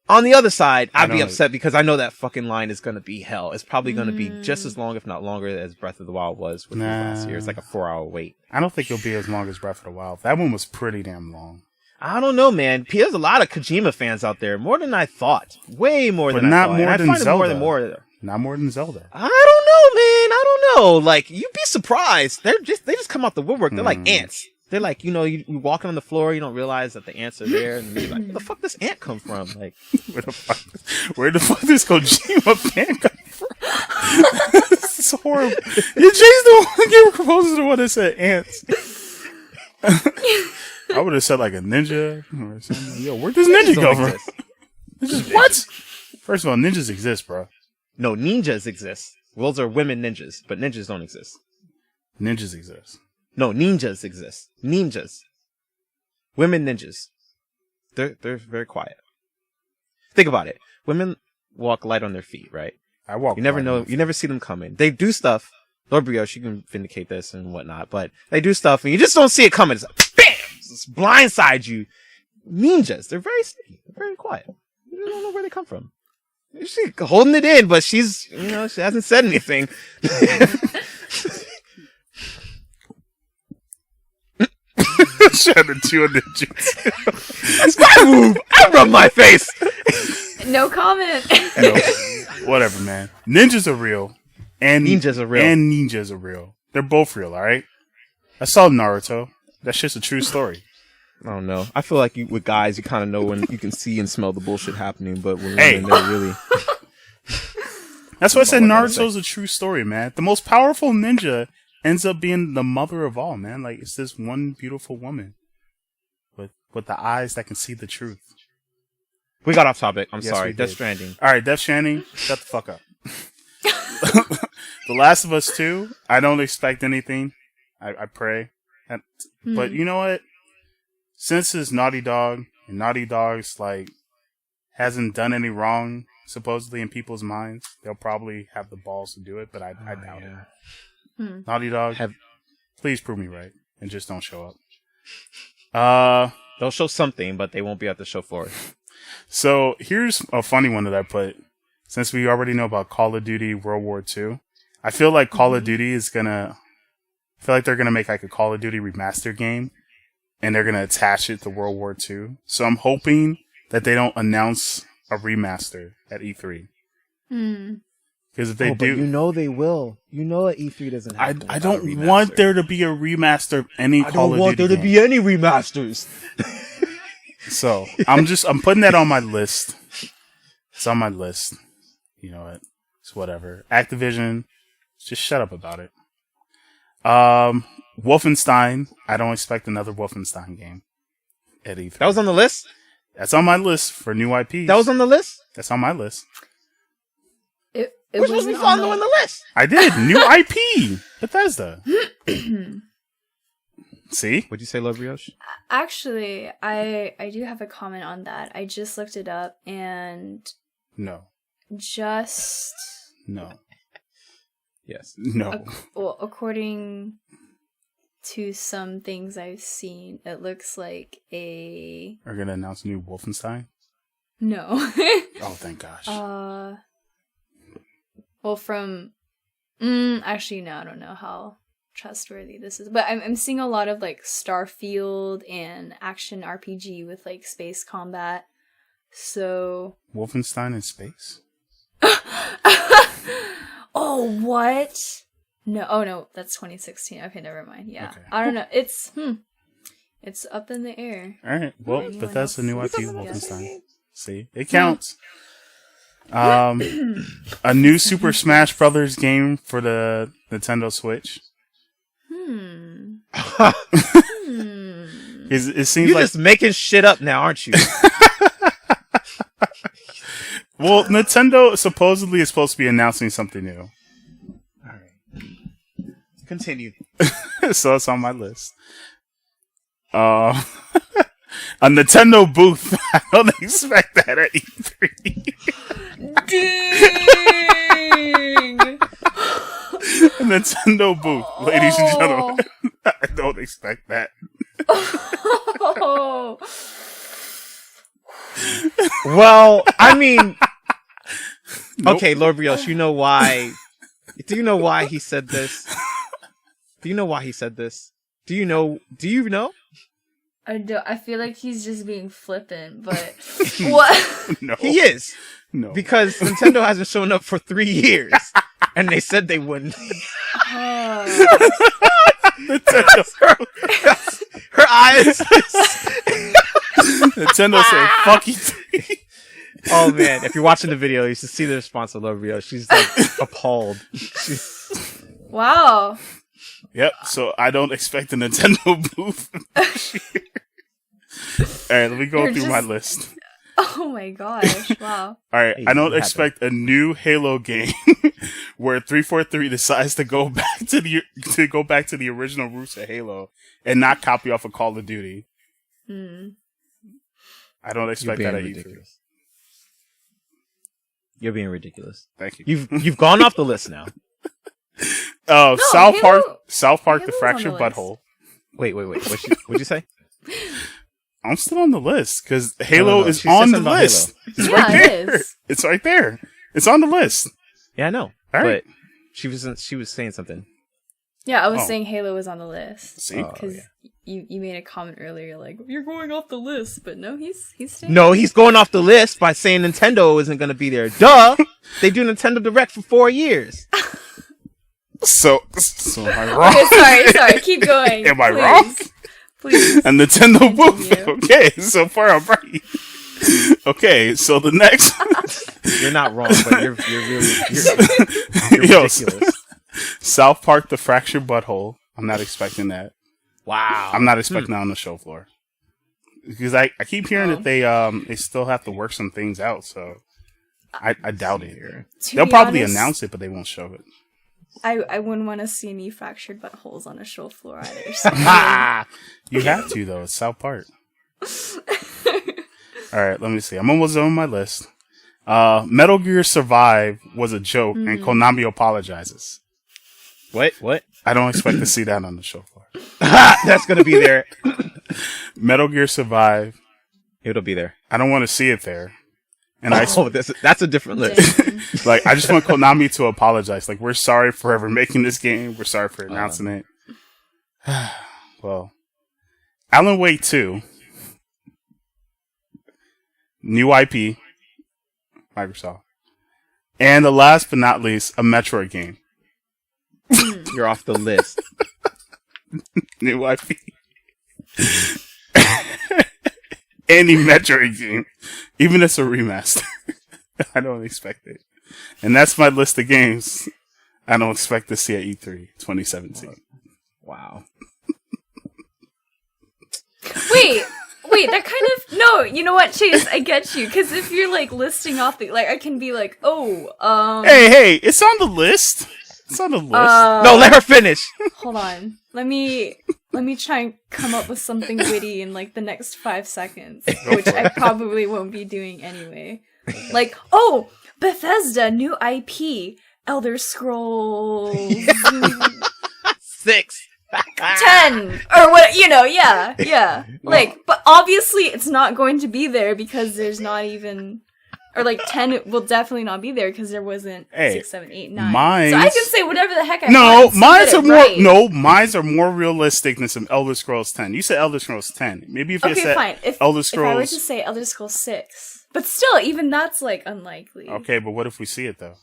On the other side, I'd be upset because I know that fucking line is going to be hell. It's probably going to be just as long, if not longer, as Breath of the Wild was last year. It's like a 4-hour wait. I don't think it'll be as long as Breath of the Wild. That one was pretty damn long. I don't know, man. There's a lot of Kojima fans out there, more than I thought. Way more than I thought. But not more than Zelda. Not more than Zelda. I don't know, man. I don't know. Like, you'd be surprised. They just come out the woodwork. They're like ants. They're like, you're walking on the floor, you don't realize that the ants are there, and you're like, where the fuck does ant come from? Like, where the fuck does Kojima fan come from? This is horrible. Yeah, Jay's the one getting proposed to the one that said ants. I would have said like a ninja or something. Yo, where does ninja go from? What? First of all, ninjas exist, bro. No, ninjas exist. Those are women ninjas, but ninjas don't exist. Ninjas exist. No, ninjas exist. Ninjas. Women ninjas. They're very quiet. Think about it. Women walk light on their feet, right? I walk. You never know. You never see them coming. They do stuff. Lord Brioche, you can vindicate this and whatnot, but they do stuff and you just don't see it coming. It's like, bam! It's blindside you. Ninjas. They're very sneaky. They're very quiet. You don't know where they come from. She's holding it in, but she hasn't said anything. Trying to chew on ninjas. That's my move. I rub my face. No comment. No, whatever, man. Ninjas are real. And ninjas are real. They're both real, alright? I saw Naruto. That shit's a true story. I don't know. I feel like with guys, you kind of know when you can see and smell the bullshit happening, but when women, they're really... That's why I said Naruto's a true story, man. The most powerful ninja ends up being the mother of all, man. Like, it's this one beautiful woman with the eyes that can see the truth. We got off topic. I'm sorry. Death Stranding. All right, Death Stranding. Shut the fuck up. The Last of Us 2. I don't expect anything. I pray. But you know what? Since it's Naughty Dog, and Naughty Dog's like hasn't done any wrong supposedly in people's minds, they'll probably have the balls to do it. But I doubt it. Naughty Dog, please prove me right and just don't show up. They'll show something, but they won't be at the show floor. So here's a funny one that I put. Since we already know about Call of Duty World War II, I feel like Call of Duty is gonna... I feel like they're gonna make like a Call of Duty remaster game, and they're gonna attach it to World War II. So I'm hoping that they don't announce a remaster at E3. Because if they do... But you know they will. You know at E3 doesn't happen. I don't want there to be a remaster of any Call of Duty I don't want there to be any remasters. So, I'm putting that on my list. It's on my list. You know what? It's whatever. Activision, just shut up about it. Wolfenstein, I don't expect another Wolfenstein game at E3. That was on the list? That's on my list for new IPs. That was on the list? That's on my list. We're supposed to be following the list. I did. New IP. Bethesda. See? What'd you say, Love Brioche? Actually, I do have a comment on that. I just looked it up and... No. No. Yes. No. Well, according to some things I've seen, it looks like a... Are going to announce new Wolfenstein? No. Oh, thank gosh. Well, from... actually, no, I don't know how trustworthy this is. But I'm seeing a lot of, like, Starfield and action RPG with, like, space combat. So... Wolfenstein in space? Oh, what? No, oh no, that's 2016. Okay, never mind. Yeah. Okay. I don't know. It's up in the air. Alright, well, Bethesda new IP Wolfenstein. See? It counts. A new Super Smash Brothers game for the Nintendo Switch. It seems You're like... just making shit up now, aren't you? Well, Nintendo supposedly is supposed to be announcing something new. Alright. Continue. So it's on my list. A Nintendo booth. I don't expect that at E3. Dang! A Nintendo booth, ladies and gentlemen. I don't expect that. Oh. Well, I mean... Nope. Okay, Lord Brioche, you know why... Do you know why he said this? Do you know why he said this? Do you know? I don't. I feel like he's just being flippant, but what? No, he is. No, because Nintendo hasn't shown up for 3 years, and they said they wouldn't. Her eyes. Nintendo said, "Fuck you." Oh man, if you're watching the video, you should see the response of Love Rio. She's like appalled. Wow. Yep. So I don't expect a Nintendo booth this year. All right, let me go through my list. Oh my gosh! Wow. All right, I don't expect a new Halo game where 343 decides to go back to the original roots of Halo and not copy off of Call of Duty. I don't expect that at E3. You're being ridiculous. Thank you. You've gone off the list now. No, South Halo, Park, the Fractured Butthole. Wait. What'd you say? I'm still on the list because Halo is on the list. It's right there. It's right there. It's on the list. Yeah, I know. All right. But she was saying something. Yeah, I was saying Halo was on the list. See, because you made a comment earlier, like you're going off the list, but no, he's staying. No, he's going off the list by saying Nintendo isn't going to be there. Duh! They do Nintendo Direct for 4 years. So am I wrong? Okay, sorry. Keep going. Am I wrong? Please. A Nintendo booth. Okay, so far I'm right. Okay, so the next. You're not wrong, but you're ridiculous. South Park, the Fractured Butthole. I'm not expecting that. Wow. I'm not expecting that on the show floor because I keep hearing that they still have to work some things out. So I doubt it. They'll probably announce it, but they won't show it. I wouldn't want to see any fractured buttholes on a show floor either. So you have to though. It's South Park. All right, let me see. I'm almost on my list. Metal Gear Survive was a joke, and Konami apologizes. What? I don't expect to see that on the show floor. That's gonna be there. Metal Gear Survive. It'll be there. I don't want to see it there. And that's a different list. Like, I just want Konami to apologize. Like, we're sorry for ever making this game. We're sorry for announcing it. Well, Alan Wake 2. New IP. Microsoft. And the last but not least, a Metroid game. You're off the list. New IP. Any Metroid game. Even if it's a remaster. I don't expect it. And that's my list of games I don't expect to see at E3 2017. Wow. Wait, that kind of... No, you know what, Chase? I get you. Because if you're, like, listing off the... Like, I can be like, Hey, it's on the list. It's on the list. No, let her finish. Hold on. Let me try and come up with something witty in, like, the next 5 seconds. Which I probably won't be doing anyway. Like, Bethesda, new IP, Elder Scrolls... 6. 10 or what, yeah. Like, but obviously it's not going to be there because there's not even, or like 10 will definitely not be there because there wasn't 6, 7, 8, 9. So I can say whatever the heck I want. Mines are more realistic than some Elder Scrolls 10. You said Elder Scrolls 10. Maybe if you said fine. Elder Scrolls, if I were to say Elder Scrolls 6, but still, even that's like unlikely. Okay, but what if we see it though?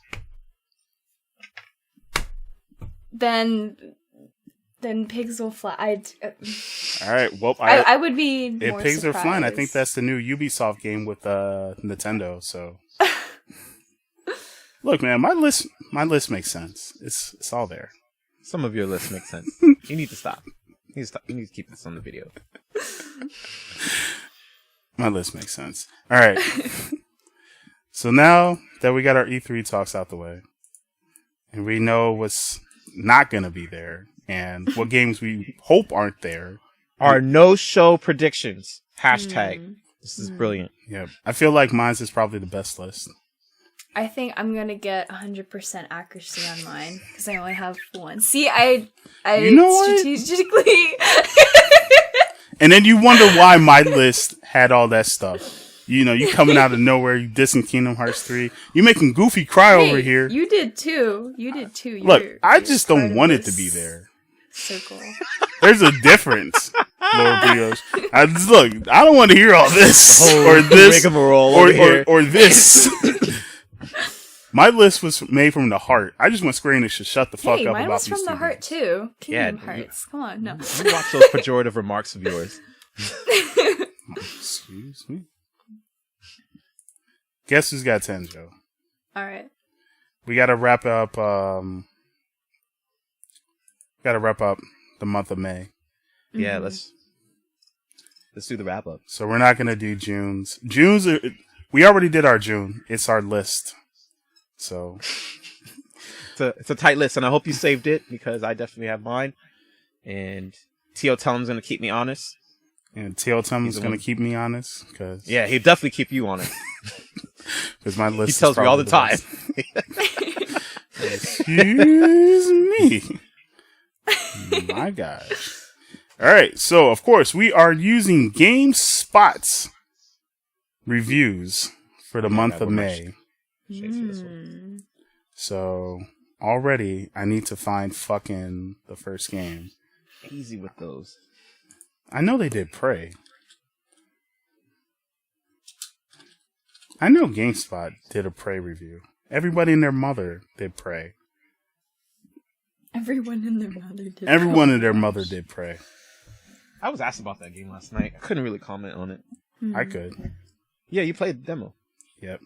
Then pigs will fly. All right. Well, I would be if more pigs surprised. are flying, I think that's the new Ubisoft game with Nintendo. So, look, man, my list makes sense. It's all there. Some of your lists make sense. You need to stop. You need to keep this on the video. My list makes sense. All right. So now that we got our E3 talks out the way, and we know what's not going to be there, and what games we hope aren't there. Our no-show predictions. Hashtag. This is brilliant. Yeah. I feel like mine's is probably the best list. I think I'm going to get 100% accuracy on mine, because I only have one. See, I you know strategically... And then you wonder why my list had all that stuff. You know, you coming out of nowhere, you dissing Kingdom Hearts 3. You making Goofy cry over here. You did too. Look, I just don't want it to be there. Circle. There's a difference, Lord Brioche. I don't want to hear all this or this or this. My list was made from the heart. I just want Square Enix to shut the fuck up about these mine was from the heart too. Kingdom Hearts. Come on, no. You watch those pejorative remarks of yours. Excuse me. Guess who's got 10, Joe? All right. We gotta wrap up. The month of May. Yeah, let's do the wrap up. So we're not gonna do June's. We already did our June. It's our list. So it's a tight list, and I hope you saved it because I definitely have mine. And T.O. Tellum's gonna keep me honest. And T.O. Tellum's gonna keep me honest because he'll definitely keep you honest. Because my list. He tells me all the time. Excuse me. My gosh. Alright, so of course we are using GameSpot's reviews for the month of May. So already I need to find fucking the first game. Easy with those. I know they did Prey. I know GameSpot did a Prey review. Everybody and their mother did Prey. Everyone and their mother did Prey. I was asked about that game last night. I couldn't really comment on it. I could. Yeah, you played the demo. Yep.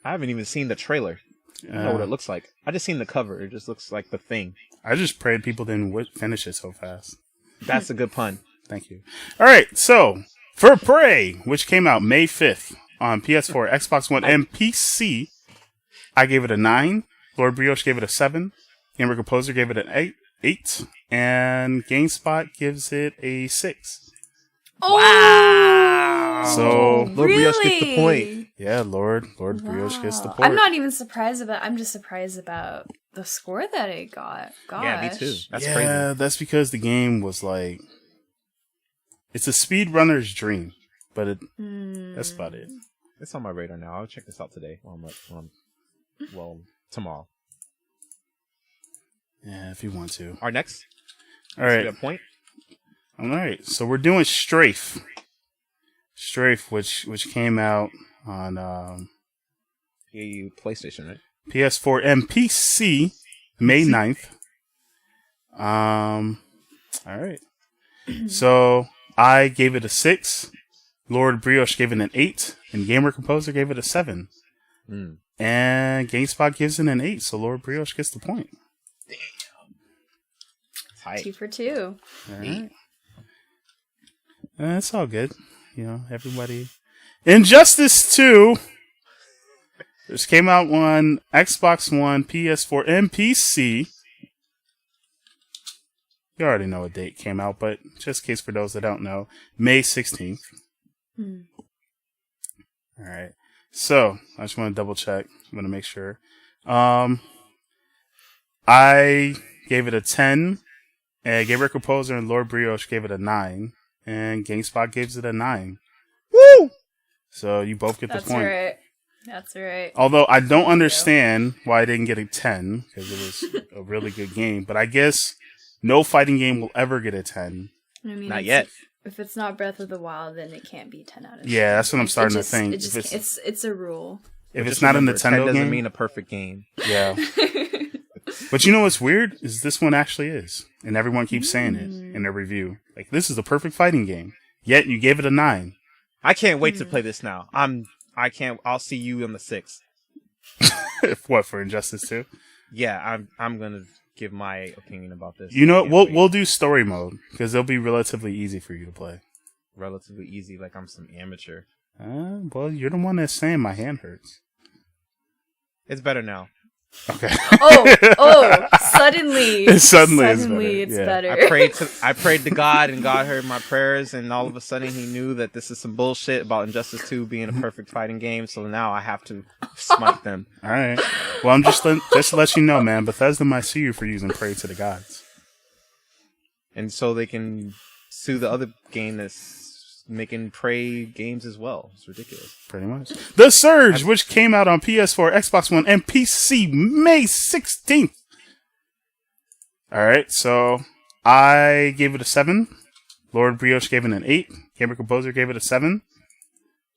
I haven't even seen the trailer. I don't know what it looks like. I just seen the cover. It just looks like the thing. I just prayed people didn't finish it so fast. That's a good pun. Thank you. All right, so for Prey, which came out May 5th on PS4, Xbox One, and PC, I gave it a 9. Lord Brioche gave it a 7. Gamer Composer gave it an 8. And GameSpot gives it a 6. Oh! Wow! So Lord Brioche gets the point. Yeah, Lord Brioche gets the point. I'm not even surprised about. I'm just surprised about the score that it got. Gosh. Yeah, me too. That's crazy. Yeah, that's because the game was like, It's a speedrunner's dream, but that's about it. It's on my radar now. I'll check this out today. Well, tomorrow. Yeah, if you want to. Our next. All right. A point. All right. So we're doing Strafe. Strafe, which came out on PlayStation, right? PS4 and PC May 9th. All right. So I gave it a 6. Lord Brioche gave it an 8, and Gamer Composer gave it a 7. And GameSpot gives it an 8, so Lord Brioche gets the point. Damn. 2 for 2. All right. It's all good. You know, everybody. Injustice 2. This came out on Xbox One, PS4, and PC. You already know what date it came out, but just in case for those that don't know, May 16th. All right. So, I just want to double check. I'm going to make sure. I gave it a 10, and Gamer Composer and Lord Brioche gave it a 9, and GameSpot gives it a 9. Woo! So, you both get the point. That's right. Although I don't understand why I didn't get a 10, because it was a really good game, but I guess no fighting game will ever get a 10. I mean, not yet. If it's not Breath of the Wild, then it can't be 10 out of 10. Yeah, that's what I'm starting to think. It's a rule. If it's not a Nintendo 10 doesn't game, mean a perfect game. Yeah. But you know what's weird is this one actually is, and everyone keeps saying it in their review. Like, this is the perfect fighting game. Yet you gave it a 9. I can't wait to play this now. I'll see you on the 6th. What, for Injustice 2? Yeah, I'm gonna give my opinion about this. You know what? We'll do story mode because it'll be relatively easy for you to play. Relatively easy, like I'm some amateur. Well, you're the one that's saying my hand hurts. It's better now. Okay. Suddenly it's better. I prayed to God, and God heard my prayers, and all of a sudden He knew that this is some bullshit about Injustice 2 being a perfect fighting game. So now I have to smite them. All right. Well, I'm just to let you know, man. Bethesda might sue you for using "Pray to the Gods," and so they can sue the other game that's making Prey games as well. It's ridiculous. Pretty much. The Surge, which came out on PS4, Xbox One, and PC May 16th. All right, so I gave it a 7. Lord Brioche gave it an 8. Gamer Composer gave it a 7.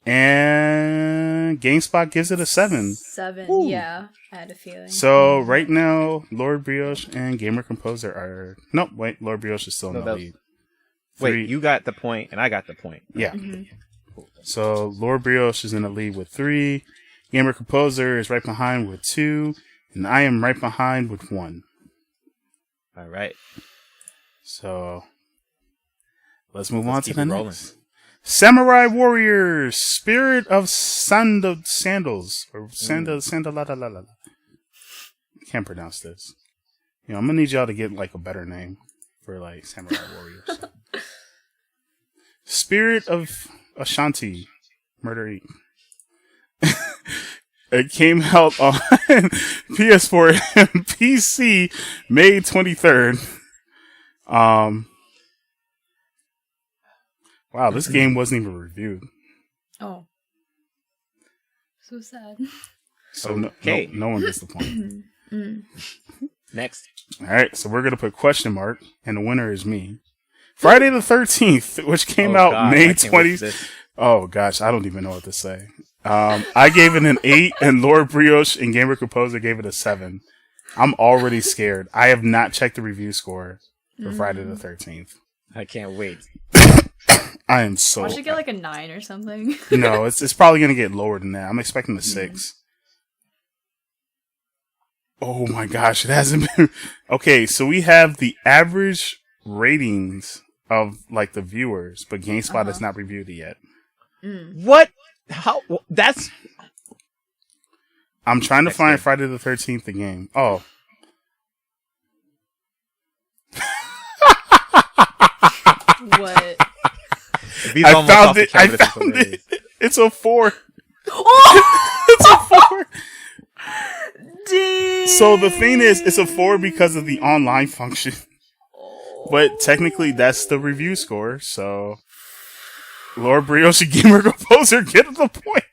And GameSpot gives it a 7. 7, Woo. yeah. I had a feeling. So right now, Lord Brioche and Gamer Composer are... No, wait, Lord Brioche is still in the lead. Wait, you got the point, and I got the point. Yeah. So, Lord Brioche is in the lead with 3. Gamer Composer is right behind with 2. And I am right behind with 1. All right. So, let's move on to the next. Samurai Warriors, Spirit of Sandals. Or Sandalala. Can't pronounce this. You know, I'm going to need y'all to get, like, a better name for, like, Samurai Warriors. Spirit of Ashanti, Murder Inc. It came out on PS4 and PC May 23rd. Wow, this game wasn't even reviewed. Oh. So sad. So no one gets the point. Next. All right, so we're going to put question mark, and the winner is me. Friday the 13th, which came out May 20th. Oh, gosh, I don't even know what to say. I gave it an 8, and Lord Brioche and Gamer Composer gave it a 7. I'm already scared. I have not checked the review score for Friday the 13th. I can't wait. I am so... Why don't you get like a 9 or something? No, it's probably going to get lower than that. I'm expecting a 6. Oh my gosh, it hasn't been... Okay, so we have the average ratings of like the viewers, but GameSpot has not reviewed it yet. What? How? That's... I'm trying to find Friday the 13th the game. Oh. What? I found it. It's a 4. Oh! It's a 4. Dang. So the thing is, it's a 4 because of the online function. But technically, that's the review score, so... Lord Brioche Gamer Composer, get to the point.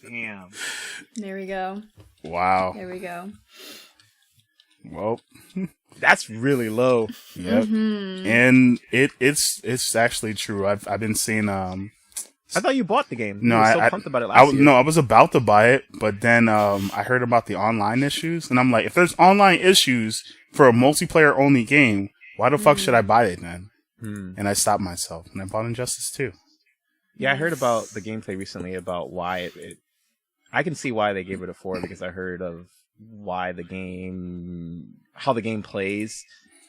Damn. There we go. Wow. There we go. Well, That's really low. yep. Mm-hmm. And it's actually true. I've been seeing I thought you bought the game. No, you were so I pumped about it last year. No, I was about to buy it, but then I heard about the online issues, and I'm like, if there's online issues for a multiplayer only game, why the fuck should I buy it then? And I stopped myself, and I bought Injustice 2. Yeah, I heard about the gameplay recently about why it I can see why they gave it a 4 because I heard of why how the game plays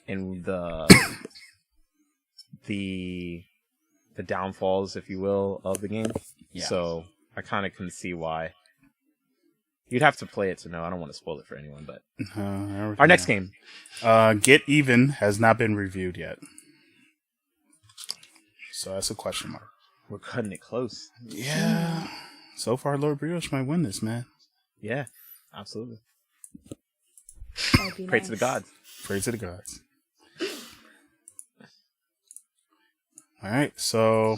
and the downfalls, if you will, of the game. Yeah. So I kind of can see why. You'd have to play it to know. I don't want to spoil it for anyone, but our next game, Get Even, has not been reviewed yet, so that's a question mark. we're cutting it close. Yeah. So far, Lord Brioche might win this, man. Yeah, absolutely. That'd be Pray nice. to the gods. Pray to the gods. All right, so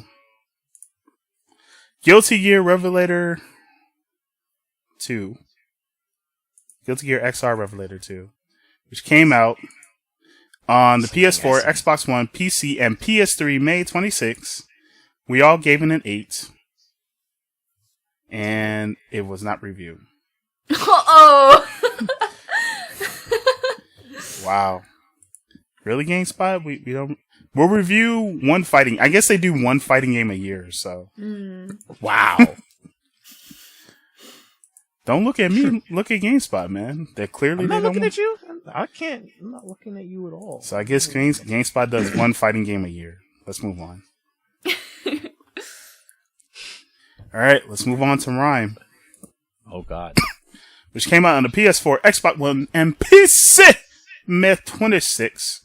Guilty Gear Revelator 2. Guilty Gear XR Revelator 2, which came out on the PS4, Xbox One, PC, and PS3 May 26th. We all gave it an 8. And it was not reviewed. Uh-oh! Wow. Really, GameSpot? We don't... We'll review one fighting... I guess they do one fighting game a year, so... Wow. Don't look at me. Look at GameSpot, man. They're clearly... I'm not they looking don't... at you. I'm not looking at you at all. So I guess GameSpot does one fighting game a year. Let's move on. Alright, let's move on to Rhyme, Oh, God. which came out on the PS4, Xbox One, and PC May 26th.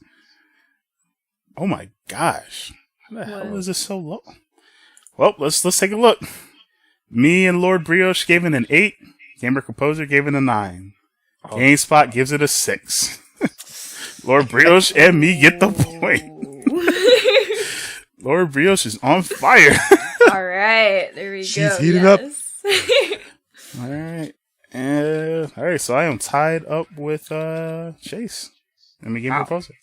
Oh my gosh. How the hell is this so low? Well, let's take a look. Me and Lord Brioche gave it an 8. Gamer Composer gave it a 9. GameSpot gives it a 6. Lord Brioche and me get the point. Lord Brioche is on fire. All right, there we go. She's heating up. All right. All right, so I am tied up with Chase. Let me Gamer Composer.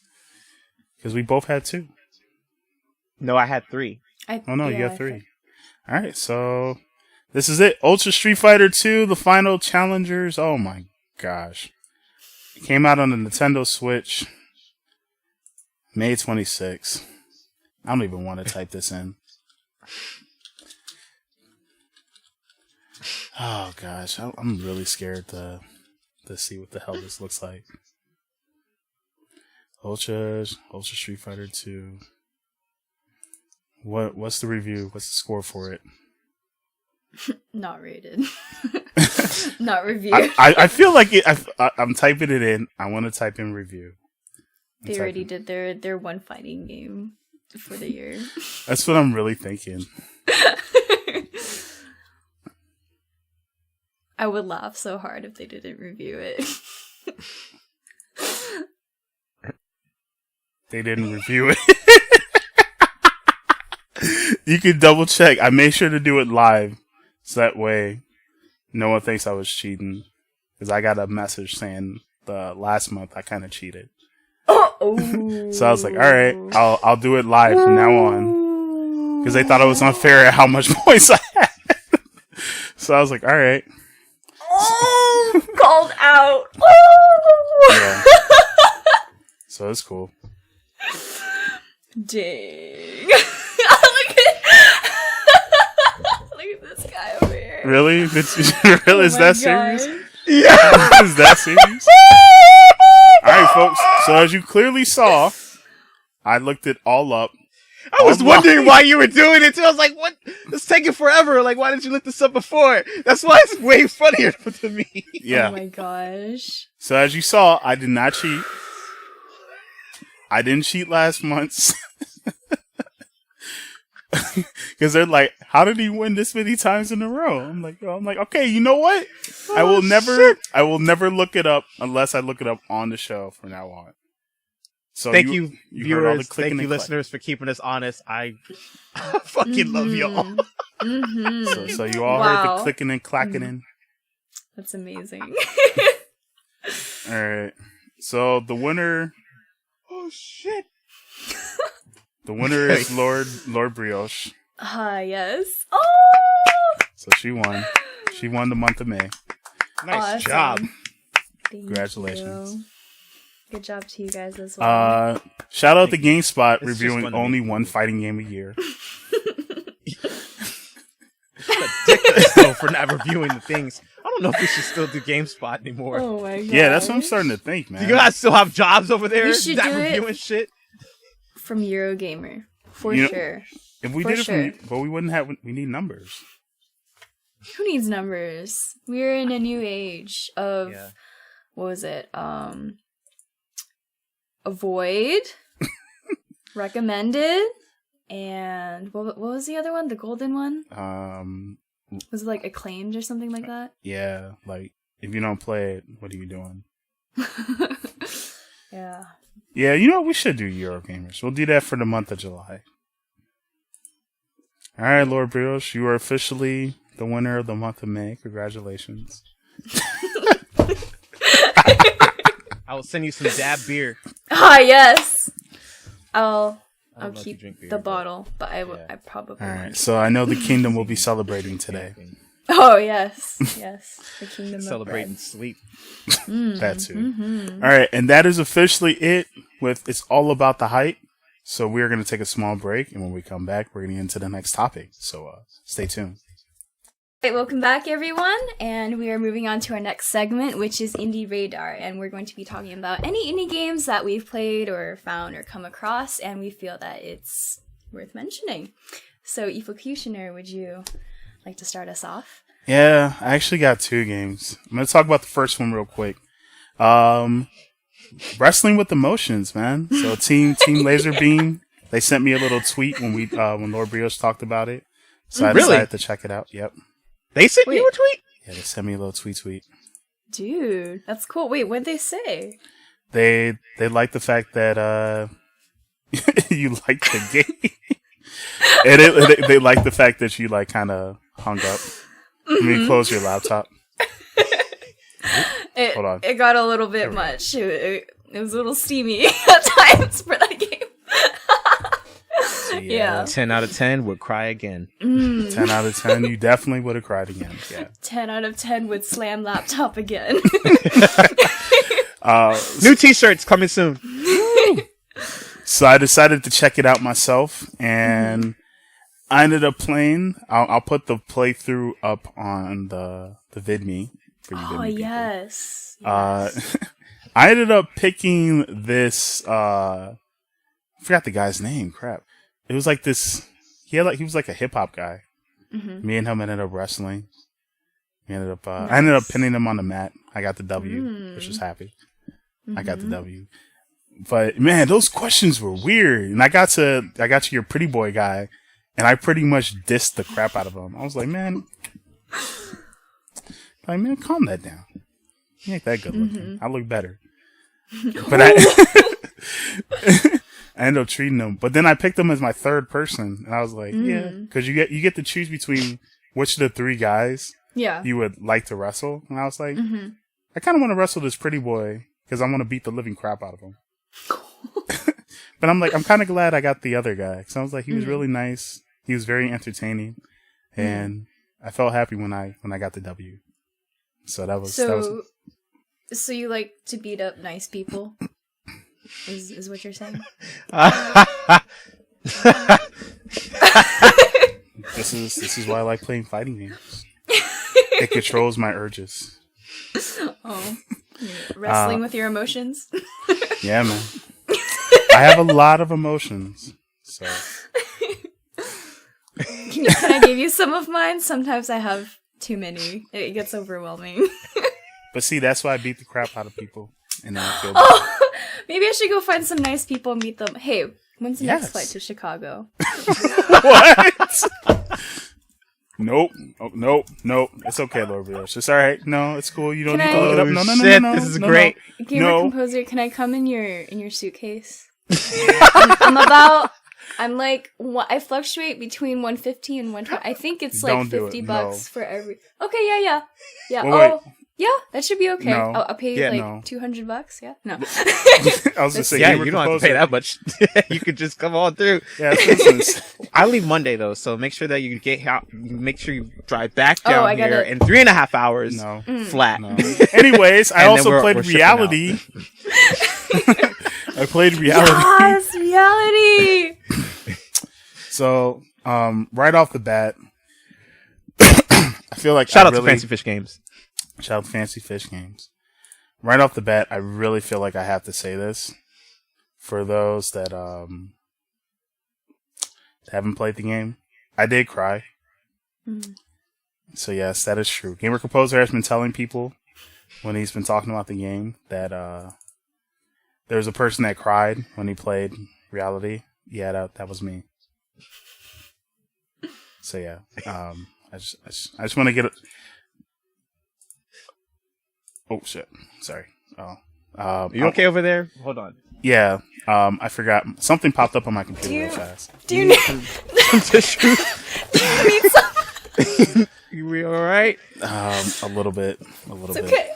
Because we both had 2. No, I had 3. Oh, no, you have 3. All right, so this is it. Ultra Street Fighter 2, the final challengers. Oh, my gosh. It came out on the Nintendo Switch May 26th. I don't even want to type this in. Oh, gosh. I'm really scared to see what the hell this looks like. Ultra Street Fighter 2. What's the review? What's the score for it? Not rated. Not reviewed. I feel like I'm typing it in. I want to type in review. They already did their one fighting game for the year. That's what I'm really thinking. I would laugh so hard if they didn't review it. They didn't review it. You can double check. I made sure to do it live, so that way no one thinks I was cheating. Because I got a message saying the last month I kind of cheated. Oh. So I was like, all right, I'll do it live from now on. Because they thought it was unfair at how much points I had. So I was like, all right. Oh, called out. Yeah. So it's cool. Dang. Look at this guy over here. Really? Really? Is Oh that my serious? God. Yeah. Is that serious? Alright, folks. So as you clearly saw, I looked it all up. I was wondering why you were doing it too. I was like, what? It's taking forever. Like, why didn't you look this up before? That's why it's way funnier to me. Yeah. Oh my gosh. So as you saw, I did not cheat. I didn't cheat last month. Because they're like, how did he win this many times in a row? I'm like, okay, you know what? I will never look it up unless I look it up on the show from now on. So Thank you, heard all the viewers. clicking Thank you, and clack. listeners, for keeping us honest. I fucking love y'all. Mm-hmm. So you all heard the clicking and clacking in. That's amazing. All right. So the winner. Oh shit! The winner is Lord Brioche. Yes. Oh! So she won. She won the month of May. Nice Awesome. job. Thank Congratulations. you. Good job to you guys as well. Shout out to GameSpot It's just reviewing gonna only be one cool. fighting game a year. Ridiculous though for not reviewing the things. I don't know if we should still do GameSpot anymore. Oh my god. Yeah, that's what I'm starting to think, man. Do you guys still have jobs over there? We should not do it. reviewing shit. From Eurogamer. For You know- sure. If we For did it sure. but we wouldn't have. We need numbers. Who needs numbers? We're in a new age of Yeah. what was it? Avoid, recommended, and what was the other one? The golden one? Was it like acclaimed or something like that? Yeah, like if you don't play it, what are you doing? Yeah. Yeah, you know what? We should do Eurogamers. We'll do that for the month of July. All right, Lord Brioche, you are officially the winner of the month of May. Congratulations. I will send you some dab beer. Ah, yes. I'll I don't know if you keep drink beer, the but- bottle, but I Yeah. probably All won't. right, so I know the kingdom will be celebrating today. Oh yes, yes. The kingdom Celebrating of sleep. That too. Mm-hmm. All right, and that is officially it with It's All About the Hype. So we're going to take a small break, and when we come back, we're going to get into the next topic. So stay tuned. Right, welcome back everyone, and we are moving on to our next segment, which is Indie Radar, and we're going to be talking about any indie games that we've played or found or come across, and we feel that it's worth mentioning. So, Efocutioner, would you like to start us off? Yeah, I actually got two games. I'm going to talk about the first one real quick. Wrestling with Emotions, man. So Team Laserbeam, they sent me a little tweet when when Lord Brioche talked about it. So I Really? decided to check it out. Yep. They sent Wait. you a tweet? Yeah, they sent me a little tweet. Dude, that's cool. Wait, what'd they say? They like the fact that you like the game. And they like the fact that you like kind of hung up. I mean, close your laptop. Hold on. It got a little bit much. It was a little steamy at times for that game. Yeah. 10 out of 10 would cry again. 10 out of 10, you definitely would have cried again. Yeah. 10 out of 10 would slam laptop again. New t-shirts coming soon. So I decided to check it out myself, and I ended up playing. I'll put the playthrough up on the VidMe for you. Oh, VidMe people. yes. I ended up picking this. I forgot the guy's name. Crap. It was like this. He was like a hip hop guy. Mhm. Me and him ended up wrestling. I ended up pinning him on the mat. I got the W, which was happy. I got the W. But man, those questions were weird. And I got to your pretty boy guy, and I pretty much dissed the crap out of him. I was like, man, calm that down. You ain't that good looking. I look better. But I ended up treating him. But then I picked him as my third person, and I was like, yeah, because you get to choose between which of the three guys Yeah. you would like to wrestle. And I was like, I kind of want to wrestle this pretty boy because I want to beat the living crap out of him. But I'm kind of glad I got the other guy because I was like, he was really nice. He was very entertaining, and I felt happy when I got the W. So that was. So you like to beat up nice people? Is what you're saying? This is why I like playing fighting games. It controls my urges. Oh, wrestling with your emotions. Yeah, man. I have a lot of emotions. So Can I give you some of mine? Sometimes I have too many. It gets overwhelming. but see, that's why I beat the crap out of people, and then I feel. Oh, maybe I should go find some nice people and meet them. Hey, when's the next flight to Chicago? What? Nope. Oh, nope. It's okay, Lord Brioche. It's all right. No, it's cool. You don't need to look it up. No. Shit, this is great. Gamer composer, can I come in your suitcase? I fluctuate between 150 and 120. I think it's like $50 for every. Okay, yeah. Well, Yeah, that should be okay. No. I'll pay $200. Yeah, no. I was just saying, yeah, you don't have to pay that much. You could just come on through. Yeah, I leave Monday though, so make sure that you make sure you drive back down here in 3.5 hours flat. No. Anyways, I also played Reality. I played Reality. Yes, Reality. So, right off the bat, I feel like shout out to Fancy Fish Games. Shout out to Fancy Fish Games. Right off the bat, I really feel like I have to say this for those that haven't played the game. I did cry. Mm. So yes, that is true. Gamer Composer has been telling people when he's been talking about the game that there was a person that cried when he played Reality. Yeah, that was me. So yeah, I just want to get. Oh shit! Sorry. Oh, you okay over there? Hold on. Yeah. I forgot something popped up on my computer real fast. Do you need some tissue? Do you need some? You all right? A little bit. It's okay.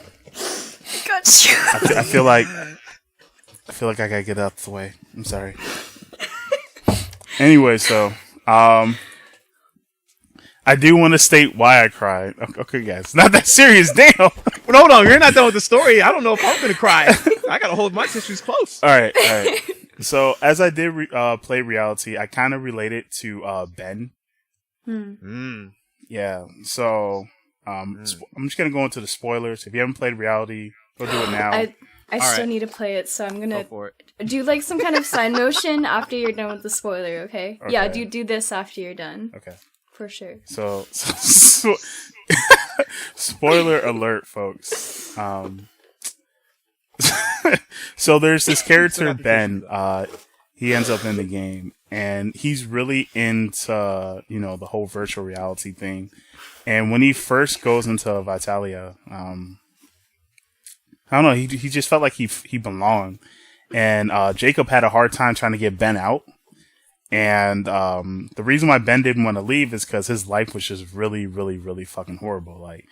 I got you. I feel like I gotta get out the way. I'm sorry. Anyway, so I do want to state why I cried. Okay, guys, not that serious. Damn. But hold on, you're not done with the story. I don't know if I'm gonna cry. I gotta hold my tissues close. All right. So as I did play Reality, I kind of related to Ben. Yeah. So I'm just gonna go into the spoilers. If you haven't played Reality, go do it now. I still need to play it, so I'm gonna do like some kind of sign motion after you're done with the spoiler. Okay? Yeah. Do this after you're done. Okay. For sure. So spoiler alert, folks. So there's this character, Ben. He ends up in the game, and he's really into, the whole virtual reality thing. And when he first goes into Vitalia, I don't know, he just felt like he belonged. And Jacob had a hard time trying to get Ben out. And the reason why Ben didn't want to leave is because his life was just really, really, really fucking horrible. Like,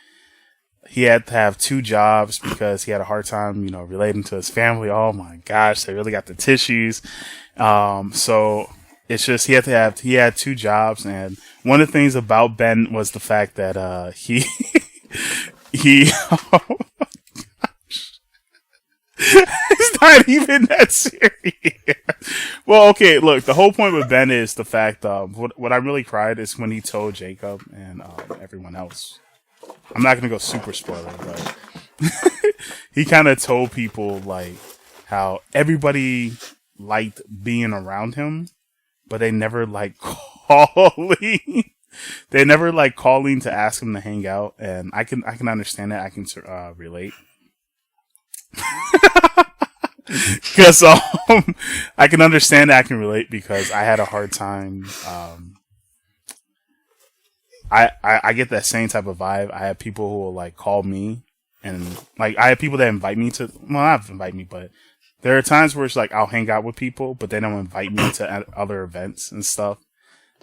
he had to have 2 jobs because he had a hard time, relating to his family. Oh my gosh, they really got the tissues. So it's just he had 2 jobs, and one of the things about Ben was the fact that he it's not even that serious. Well, okay, look, the whole point with Ben is the fact what I really cried is when he told Jacob and everyone else. I'm not gonna go super spoiler, but he kind of told people like how everybody liked being around him, but they never like calling. They never like calling to ask him to hang out, and I can understand that. I can relate. Because I can understand that. I can relate because I had a hard time. I get that same type of vibe. I have people who will like call me, and like I have people that invite me to. Well, not invite me, but there are times where it's like I'll hang out with people, but they don't invite me to other events and stuff.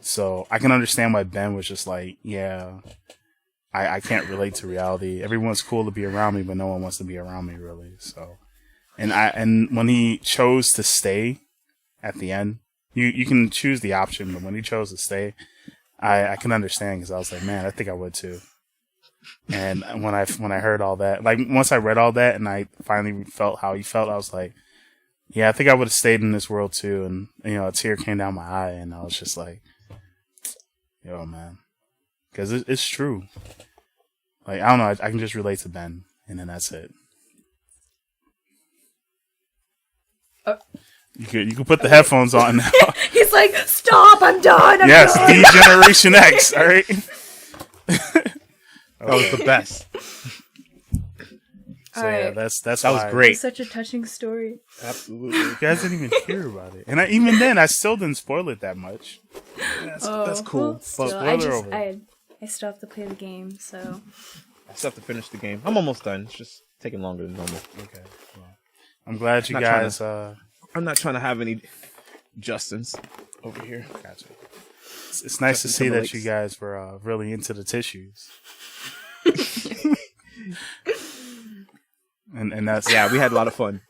So I can understand why Ben was just like, yeah, I can't relate to reality. Everyone's cool to be around me, but no one wants to be around me really. So. And when he chose to stay at the end, you can choose the option, but when he chose to stay, I can understand because I was like, man, I think I would too. And when I heard all that, like once I read all that and I finally felt how he felt, I was like, yeah, I think I would have stayed in this world too. And a tear came down my eye, and I was just like, yo, man, because it's true. Like I don't know, I can just relate to Ben, and then that's it. You could put the headphones on now. He's like, stop! I'm done. Yes, D-Generation X. All right. That was the best. So yeah, that's that was great. It's such a touching story. Absolutely. You guys didn't even hear about it, and even then, I still didn't spoil it that much. That's cool. Well, still, I still have to play the game, so I still have to finish the game. I'm almost done. It's just taking longer than normal. Okay. Well, I'm glad you guys. I'm I'm not trying to have any Justins over here. Gotcha. It's nice to Justin see that Timberlake's. you guys were really into the tissues. and that's Yeah, we had a lot of fun.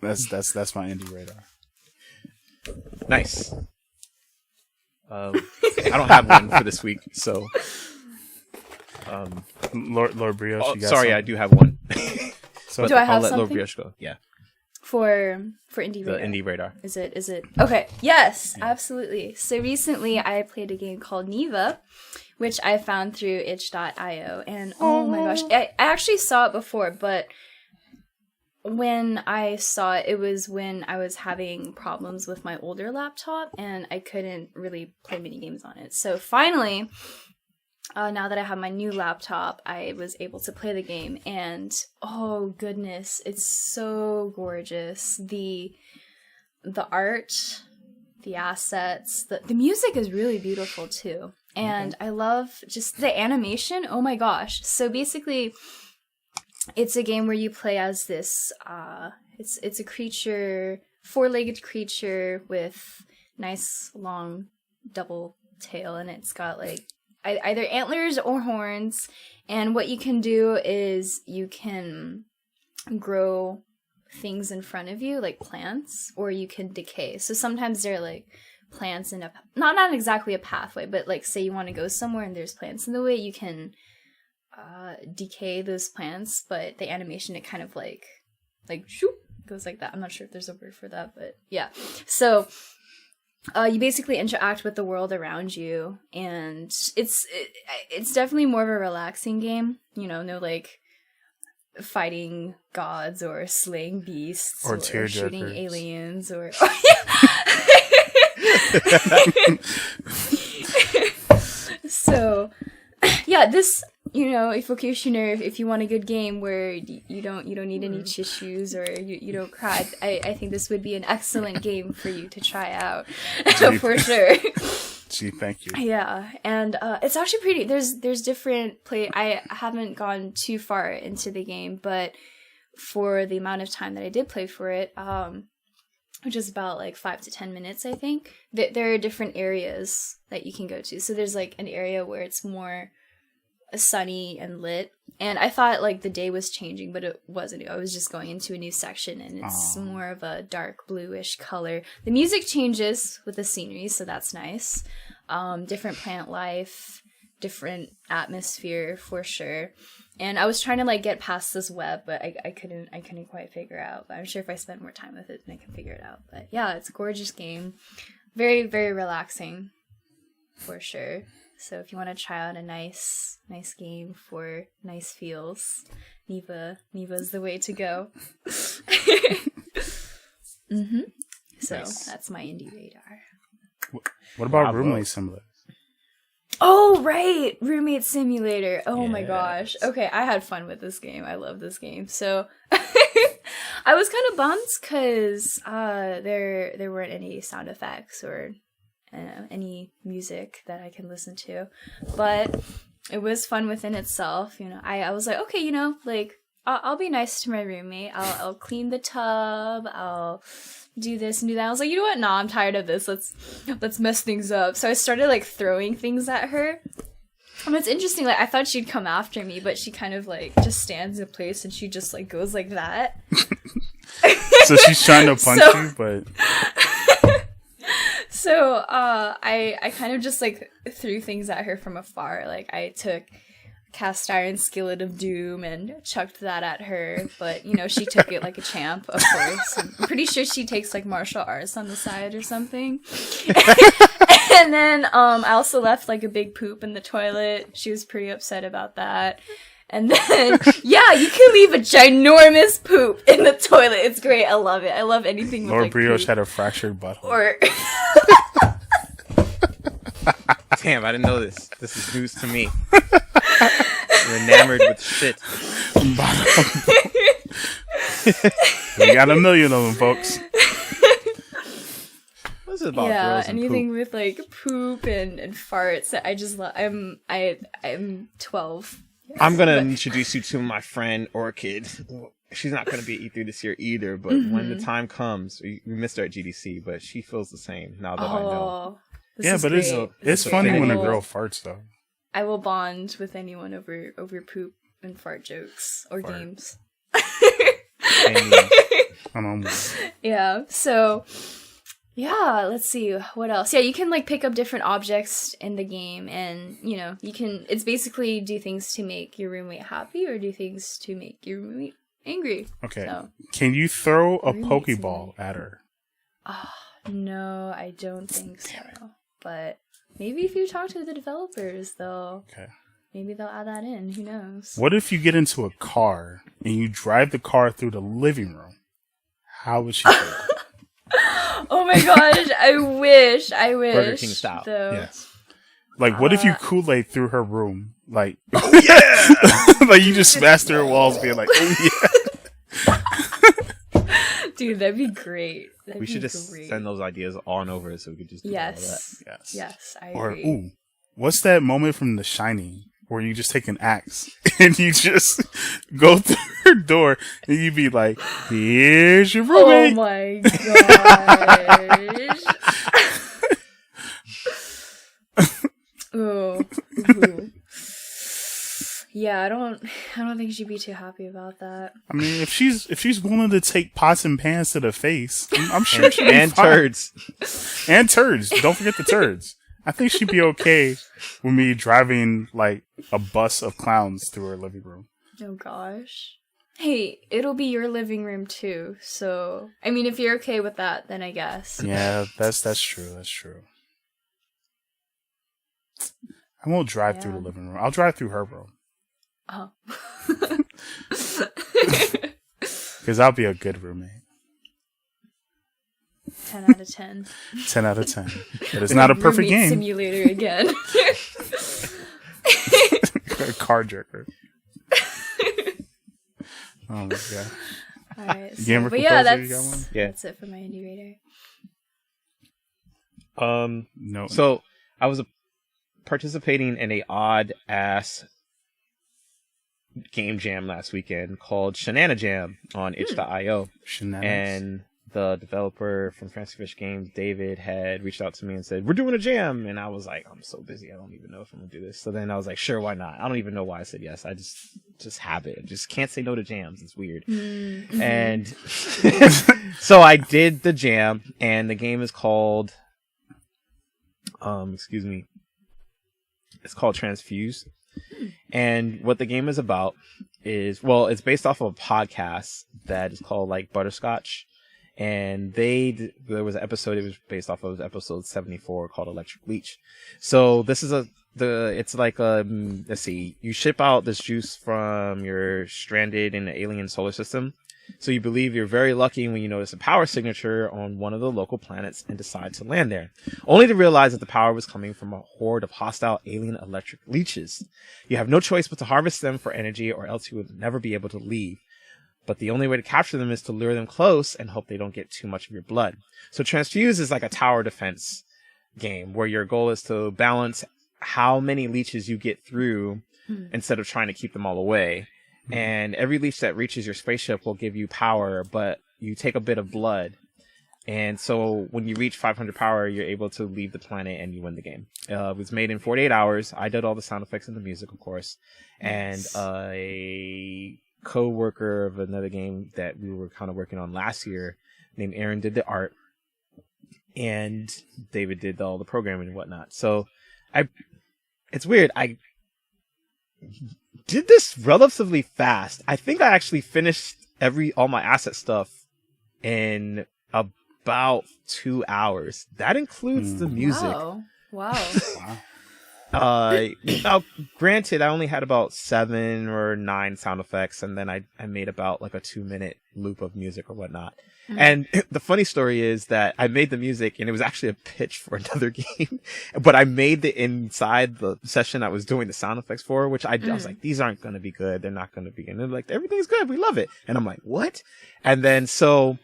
that's my indie radar. Nice. I don't have one for this week, so. Lord Brioche, you got sorry, something? I do have one. So Do I have I'll let Lord something? Brioche go. Yeah, For indie the radar. indie radar. Is it? Okay. Yes, absolutely. So recently I played a game called Niva, which I found through itch.io. And oh my gosh, I actually saw it before, but when I saw it, it was when I was having problems with my older laptop and I couldn't really play mini games on it. So finally, now that I have my new laptop, I was able to play the game, and oh goodness, it's so gorgeous. The art, the assets, the music is really beautiful too. And I love just the animation. Oh my gosh. So basically, it's a game where you play as this it's a creature, four-legged creature with nice long double tail, and it's got like either antlers or horns. And what you can do is you can grow things in front of you, like plants, or you can decay. So sometimes they're like plants in a not exactly a pathway, but like say you want to go somewhere and there's plants in the way, you can decay those plants, but the animation, it kind of like shoop, goes like that. I'm not sure if there's a word for that, but yeah. So you basically interact with the world around you, and it's definitely more of a relaxing game. You know, no like fighting gods or slaying beasts Or shooting tearjerkers. aliens or so yeah, this, you know, if if you want a good game where you don't need any tissues or you don't cry, I think this would be an excellent game for you to try out for sure. Gee, thank you. Yeah, and it's actually pretty. There's different play. I haven't gone too far into the game, but for the amount of time that I did play for it, which is about like 5 to 10 minutes, I think, there are different areas that you can go to. So there's like an area where it's more sunny and lit, and I thought like the day was changing, but it wasn't. I was just going into a new section, and it's more of a dark bluish color. The music changes with the scenery, so that's nice. Different plant life, different atmosphere for sure. And I was trying to like get past this web, but I couldn't quite figure out. But I'm sure if I spend more time with it, then I can figure it out. But yeah, it's a gorgeous game, very, very relaxing for sure. So if you want to try out a nice game for nice feels, Niva's the way to go. So Nice. that's my indie radar. What about Bravo. Roommate Simulator? Oh, right! Roommate Simulator. Oh my Yes. gosh. Okay, I had fun with this game. I love this game. So I was kind of bummed because there weren't any sound effects or any music that I can listen to. But it was fun within itself. You know, I was like, okay, you know, like I'll be nice to my roommate. I'll clean the tub. I'll do this and do that. I was like, you know what? Nah, I'm tired of this. Let's mess things up. So I started like throwing things at her. And it's interesting, like I thought she'd come after me, but she kind of like just stands in place and she just like goes like that. So she's trying to punch you, but So I kind of just like threw things at her from afar. Like I took cast iron skillet of doom and chucked that at her, but you know, she took it like a champ, of course. I'm pretty sure she takes like martial arts on the side or something. And then I also left like a big poop in the toilet. She was pretty upset about that. And then yeah, you can leave a ginormous poop in the toilet. It's great. I love it. I love anything with Lord like Brioche poop. had a fractured butthole. Or Damn, I didn't know this. This is news to me. You're enamored with shit. We got a million of them, folks. What's it about yeah, girls and anything poop? with like poop and farts. I just love. I'm 12. I'm gonna introduce you to my friend Orchid. she's not going to be at E3 this year either. But when the time comes, we missed her at GDC, but she feels the same now that I know. This is but great. it's funny when a girl farts though. I will bond with anyone over poop and fart jokes or games. Yeah. So, yeah. Let's see what else. Yeah, you can like pick up different objects in the game, and you know you can. It's basically do things to make your roommate happy or do things to make your roommate angry. Okay. So, can you throw a Pokeball at her? No, I don't think so. But maybe if you talk to the developers, though. Okay. Maybe they'll add that in. Who knows? What if you get into a car and you drive the car through the living room? How would she feel? Oh my gosh! I wish. Burger King style. Though. Yes. Like, what if you Kool-Aid through her room? Like, oh yeah! Like, you just smashed through her walls being like, oh yeah! Dude, that'd be great. We should just send those ideas on over so we could just do all that. Yes, I agree. Or, what's that moment from The Shining where you just take an axe and you just go through her door and you be like, here's your roommate. Oh my gosh. Ooh. Yeah, I don't think she'd be too happy about that. I mean, if she's willing to take pots and pans to the face, I'm sure she'd be and fine. turds. And turds. Don't forget the turds. I think she'd be okay with me driving like a bus of clowns through her living room. Oh gosh. Hey, it'll be your living room too. So, I mean, if you're okay with that, then I guess. Yeah, that's true. That's true. I won't drive through the living room. I'll drive through her room. Oh. Because I'll be a good roommate. 10 out of 10. 10 out of 10. But it's not a perfect game. Simulator again. A car jerker. Oh my god. Alright. So, but yeah, that's that's it for my indie radar. No. So I was participating in a odd ass game jam last weekend called Shenana Jam on itch.io. And the developer from Transfuse Games, David, had reached out to me and said, we're doing a jam. And I was like, I'm so busy, I don't even know if I'm gonna do this. So then I was like, sure, why not? I don't even know why I said yes. I just have it. I just can't say no to jams. It's weird. Mm-hmm. And so I did the jam, and the game is called it's called Transfuse. And what the game is about is, well, it's based off of a podcast that is called like Butterscotch. And there was an episode, it was based off of episode 74 called Electric Leech. So this is it's like let's see, you ship out this juice from your stranded in the alien solar system. So you believe you're very lucky when you notice a power signature on one of the local planets and decide to land there, only to realize that the power was coming from a horde of hostile alien electric leeches. You have no choice but to harvest them for energy, or else you would never be able to leave. But the only way to capture them is to lure them close and hope they don't get too much of your blood. So Transfuse is like a tower defense game where your goal is to balance how many leeches you get through instead of trying to keep them all away. And every leech that reaches your spaceship will give you power, but you take a bit of blood. And so when you reach 500 power, you're able to leave the planet and you win the game. It was made in 48 hours. I did all the sound effects and the music, of course. And a co-worker of another game that we were kind of working on last year named Aaron did the art. And David did all the programming and whatnot. So it's weird. I did this relatively fast. I think I actually finished all my asset stuff in about 2 hours. That includes the music. Wow. Now, granted, I only had about 7 or 9 sound effects, and then I made about like a 2-minute loop of music or whatnot. Mm-hmm. And the funny story is that I made the music, and it was actually a pitch for another game, but I made it inside the session I was doing the sound effects for, which I was like, these aren't going to be good. They're not going to be. And they're like, everything's good. We love it. And I'm like, what? And then so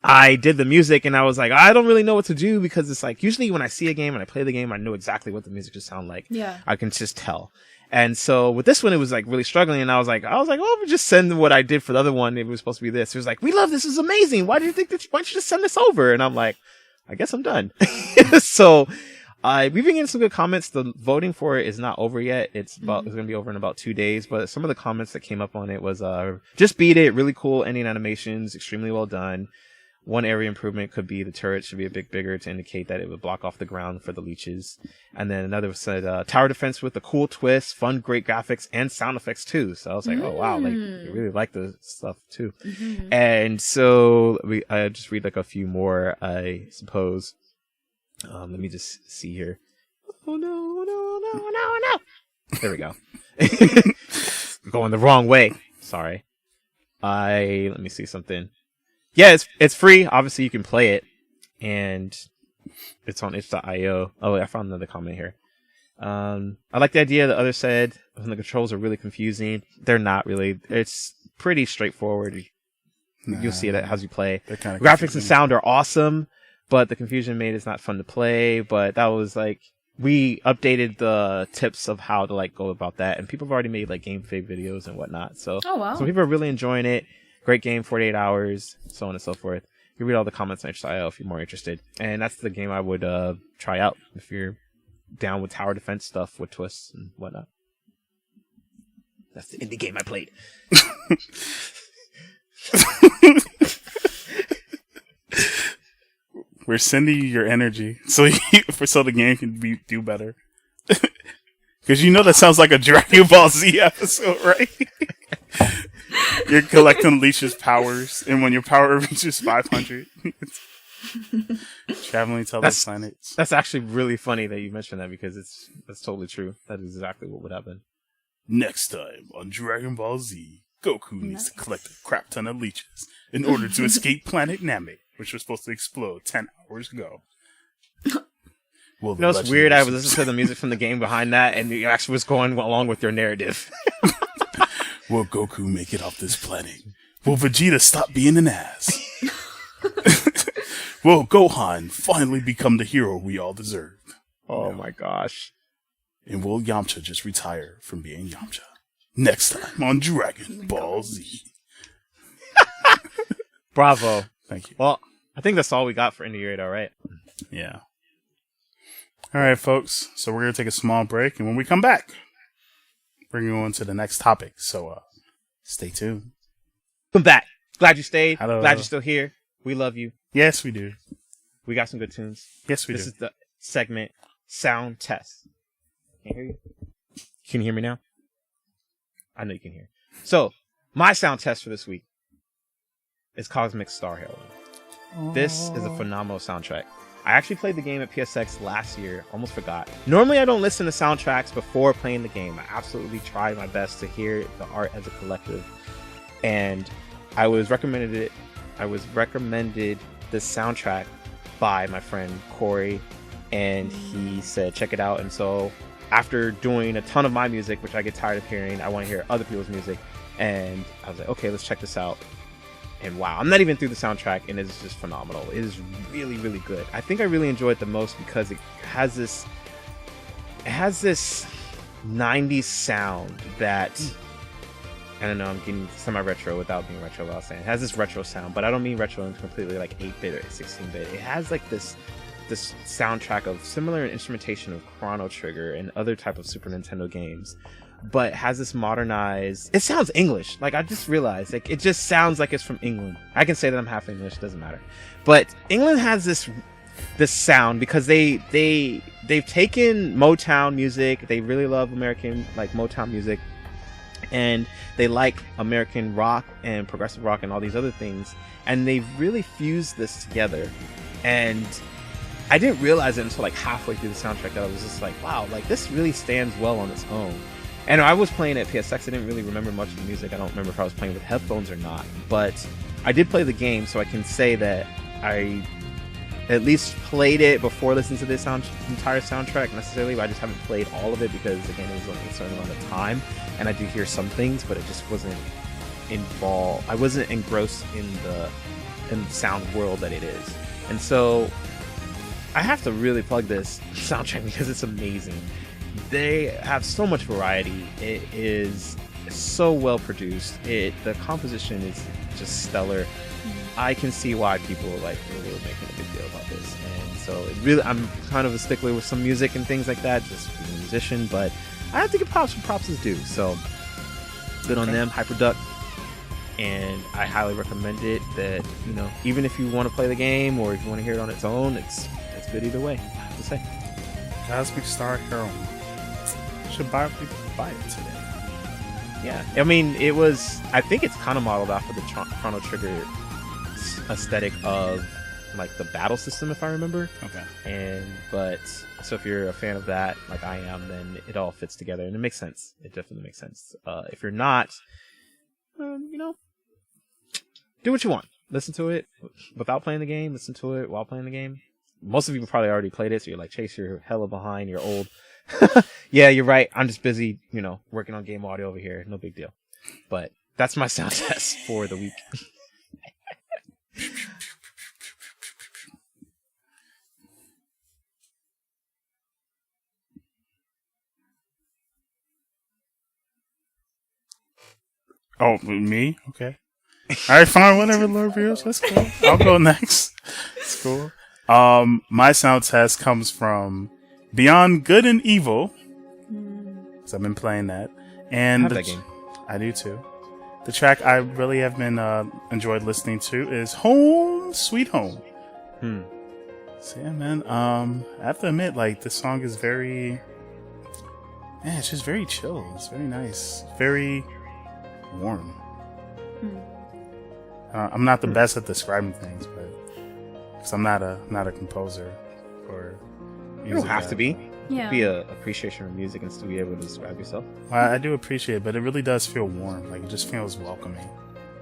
I did the music, and I was like, I don't really know what to do, because it's like, usually when I see a game and I play the game, I know exactly what the music should sound like. Yeah. I can just tell. And so with this one, it was like really struggling. And I was like, oh, just send what I did for the other one. It was supposed to be this. It was like, we love this. This is amazing. Why don't you just send this over? And I'm like, I guess I'm done. So, we've been getting some good comments. The voting for it is not over yet. It's going to be over in about 2 days. But some of the comments that came up on it was, just beat it. Really cool ending animations. Extremely well done. One area improvement could be the turret should be a bit bigger to indicate that it would block off the ground for the leeches. And then another said, tower defense with a cool twist, fun, great graphics, and sound effects too. So I was like, oh wow, like, I really like the stuff too. And so I just read like a few more, I suppose. Let me just see here. Oh no. There we go. Going the wrong way. Sorry. Let me see something. Yeah, it's free. Obviously, you can play it, and it's on itch.io. Oh, I found another comment here. I like the idea. The other said the controls are really confusing. They're not really. It's pretty straightforward. You'll see it as you play. Graphics and sound are awesome, but the confusion made it not fun to play. But that was like we updated the tips of how to like go about that, and people have already made like gameplay videos and whatnot. So, so people are really enjoying it. Great game, 48 hours, so on and so forth. You read all the comments on itch.io if you're more interested. And that's the game I would try out if you're down with tower defense stuff with twists and whatnot. That's the indie game I played. We're sending you your energy so the game can do better. Because you know that sounds like a Dragon Ball Z episode, right? You're collecting Leash's powers, and when your power reaches 500, traveling to other planets. That's actually really funny that you mentioned that because that's totally true. That is exactly what would happen. Next time on Dragon Ball Z, Goku needs to collect a crap ton of leeches in order to escape planet Namek, which was supposed to explode 10 hours ago. You know, it's weird. I was listening to the music from the game behind that, and it actually was going along with your narrative. Will Goku make it off this planet? Will Vegeta stop being an ass? Will Gohan finally become the hero we all deserve? Oh my gosh. And will Yamcha just retire from being Yamcha? Next time on Dragon Ball Z. Bravo. Thank you. Well, I think that's all we got for Indie Radar, right? Yeah. All right, folks. So we're going to take a small break, and when we come back, we're going to go into the next topic. So stay tuned. Welcome back. Glad you stayed. Hello. Glad you're still here. We love you. Yes, we do. We got some good tunes. Yes, we do. This is the segment Sound Test. Can you hear you? Can you hear me now? I know you can hear. So, my sound test for this week is Cosmic Star Heroine. This is a phenomenal soundtrack. I actually played the game at PSX last year. Almost forgot. Normally, I don't listen to soundtracks before playing the game. I absolutely try my best to hear the art as a collective. And I was recommended this soundtrack by my friend Corey, and he said check it out. And so after doing a ton of my music, which I get tired of hearing, I want to hear other people's music, and I was like, okay, let's check this out. And wow, I'm not even through the soundtrack, and it's just phenomenal. It is really, really good. I think I really enjoy it the most because it has this 90s sound that, I don't know, I'm getting semi-retro without being retro, while saying it has this retro sound, but I don't mean retro in completely like 8-bit or 16-bit. It has like this soundtrack of similar instrumentation of Chrono Trigger and other type of Super Nintendo games, but has this modernized, it sounds English. Like, I just realized, like, it just sounds like it's from England. I can say that I'm half English, doesn't matter. But England has this sound because they've taken Motown music. They really love American, like, Motown music, and they like American rock and progressive rock and all these other things, and they've really fused this together. And I didn't realize it until like halfway through the soundtrack that I was just like, wow, like this really stands well on its own. And I was playing at PSX, I didn't really remember much of the music. I don't remember if I was playing with headphones or not, but I did play the game, so I can say that I at least played it before listening to this entire soundtrack necessarily, but I just haven't played all of it because, again, it was like a certain amount of time, and I did hear some things, but it just wasn't involved. I wasn't engrossed in the sound world that it is. And so I have to really plug this soundtrack because it's amazing. They have so much variety. It is so well produced. The composition is just stellar. I can see why people like really were making a big deal about this, and so it really, I'm kind of a stickler with some music and things like that, just being a musician. But I have to give props when props is due. So good on them, Hyperduck, and I highly recommend it. That even if you want to play the game or if you want to hear it on its own, it's good either way. I have to say, Cosmic Star Heroine. Should buy it today. Yeah, I mean, I think it's kind of modeled off of the Chrono Trigger aesthetic of like the battle system, if I remember. Okay. But so if you're a fan of that, like I am, then it all fits together and it makes sense. It definitely makes sense. If you're not, do what you want. Listen to it without playing the game. Listen to it while playing the game. Most of you probably already played it, so you're like, Chase, you're hella behind. You're old. Yeah, you're right. I'm just busy, working on game audio over here. No big deal. But that's my sound test for the week. Oh, me? Okay. All right, fine, whatever, Lord Rios. That's cool. I'll go next. It's cool. My sound test comes from Beyond Good and Evil. Because I've been playing that. And I have that game. I do too. The track I really have been enjoyed listening to is Home Sweet Home. So yeah, man. I have to admit, like, this song is very... Yeah, it's just very chill. It's very nice. Very warm. I'm not the best at describing things, but because I'm not a composer or music You don't have guy. to be. Yeah. Be a appreciation of music and still be able to describe yourself. I do appreciate it, but it really does feel warm. Like, it just feels welcoming.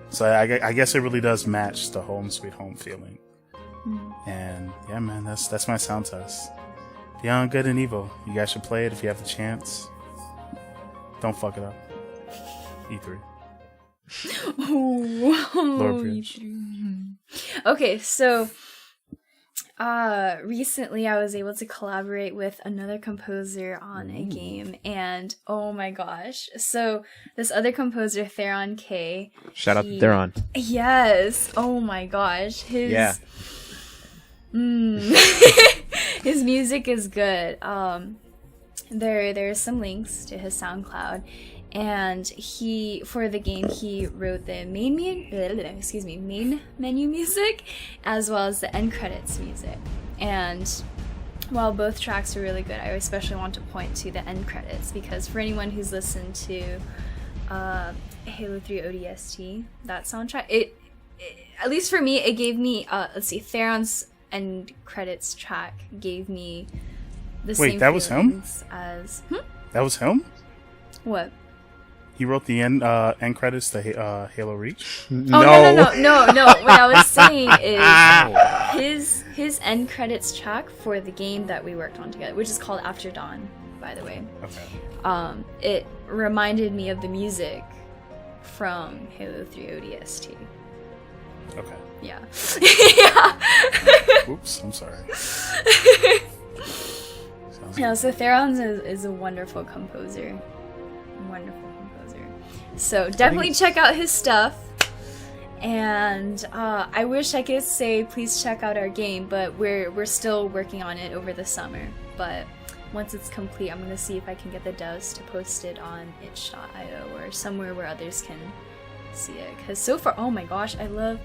So I guess it really does match the Home Sweet Home feeling. And yeah, man, that's my sound test. Beyond Good and Evil. You guys should play it if you have the chance. Don't fuck it up. E3. Lord Bridge. Okay, so recently I was able to collaborate with another composer on a game, and oh my gosh. So this other composer, Theron Kay. Shout out to Theron. Yes. Oh my gosh. His his music is good. There's some links to his SoundCloud. And for the game, he wrote the main menu music, as well as the end credits music. And while both tracks are really good, I especially want to point to the end credits, because for anyone who's listened to Halo 3 ODST, that soundtrack, it at least for me, it gave me, Theron's end credits track gave me the same Wait, that was him? feelings as... That was him? What? He wrote the end credits to Halo Reach? No. What I was saying is his end credits track for the game that we worked on together, which is called After Dawn, by the way. Okay. It reminded me of the music from Halo 3 ODST. Okay. Yeah. Oops, I'm sorry. Yeah, so Theron is a wonderful composer. So definitely check out his stuff. And I wish I could say please check out our game, but we're still working on it over the summer. But once it's complete, I'm gonna see if I can get the devs to post it on itch.io or somewhere where others can see it. Because so far, oh my gosh, I love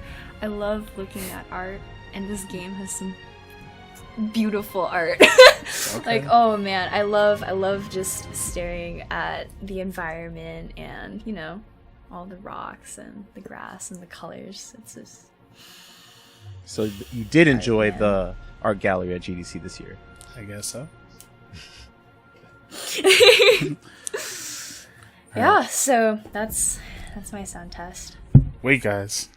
looking at art, and this game has some beautiful art. Okay. Like, oh man, I love just staring at the environment and, all the rocks and the grass and the colors. It's just... So you did enjoy the art gallery at GDC this year? I guess so. Yeah, so that's my sound test. Wait, guys.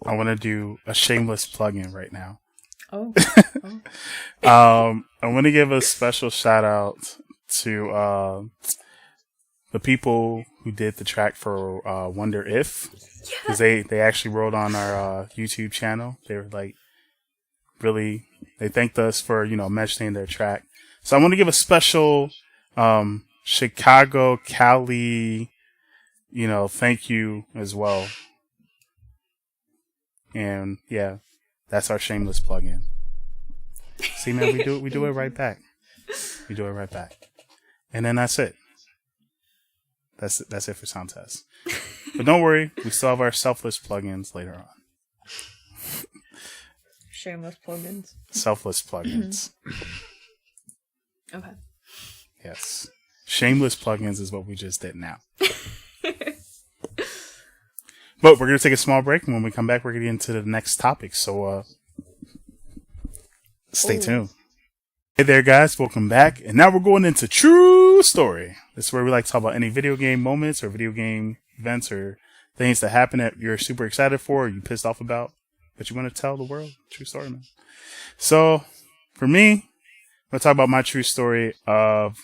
I want to do a shameless plug-in right now. Oh. I want to give a special shout out to the people who did the track for Wonder If, because they actually wrote on our YouTube channel. They were like, really, they thanked us for mentioning their track. So I want to give a special Chicago, Cali, thank you as well. And yeah, that's our shameless plug-in. See, man, we do it right back. We do it right back. And then that's it. That's it for sound tests. But don't worry, we still have our selfless plugins later on. Shameless plugins. Selfless plugins. Okay. Yes. Shameless plugins is what we just did now. But we're going to take a small break, and when we come back, we're going to get into the next topic. So, stay tuned. Hey there, guys. Welcome back. And now we're going into True Story. This is where we like to talk about any video game moments or video game events or things that happen that you're super excited for or you pissed off about, but you want to tell the world. True story, man. So, for me, I'm going to talk about my true story of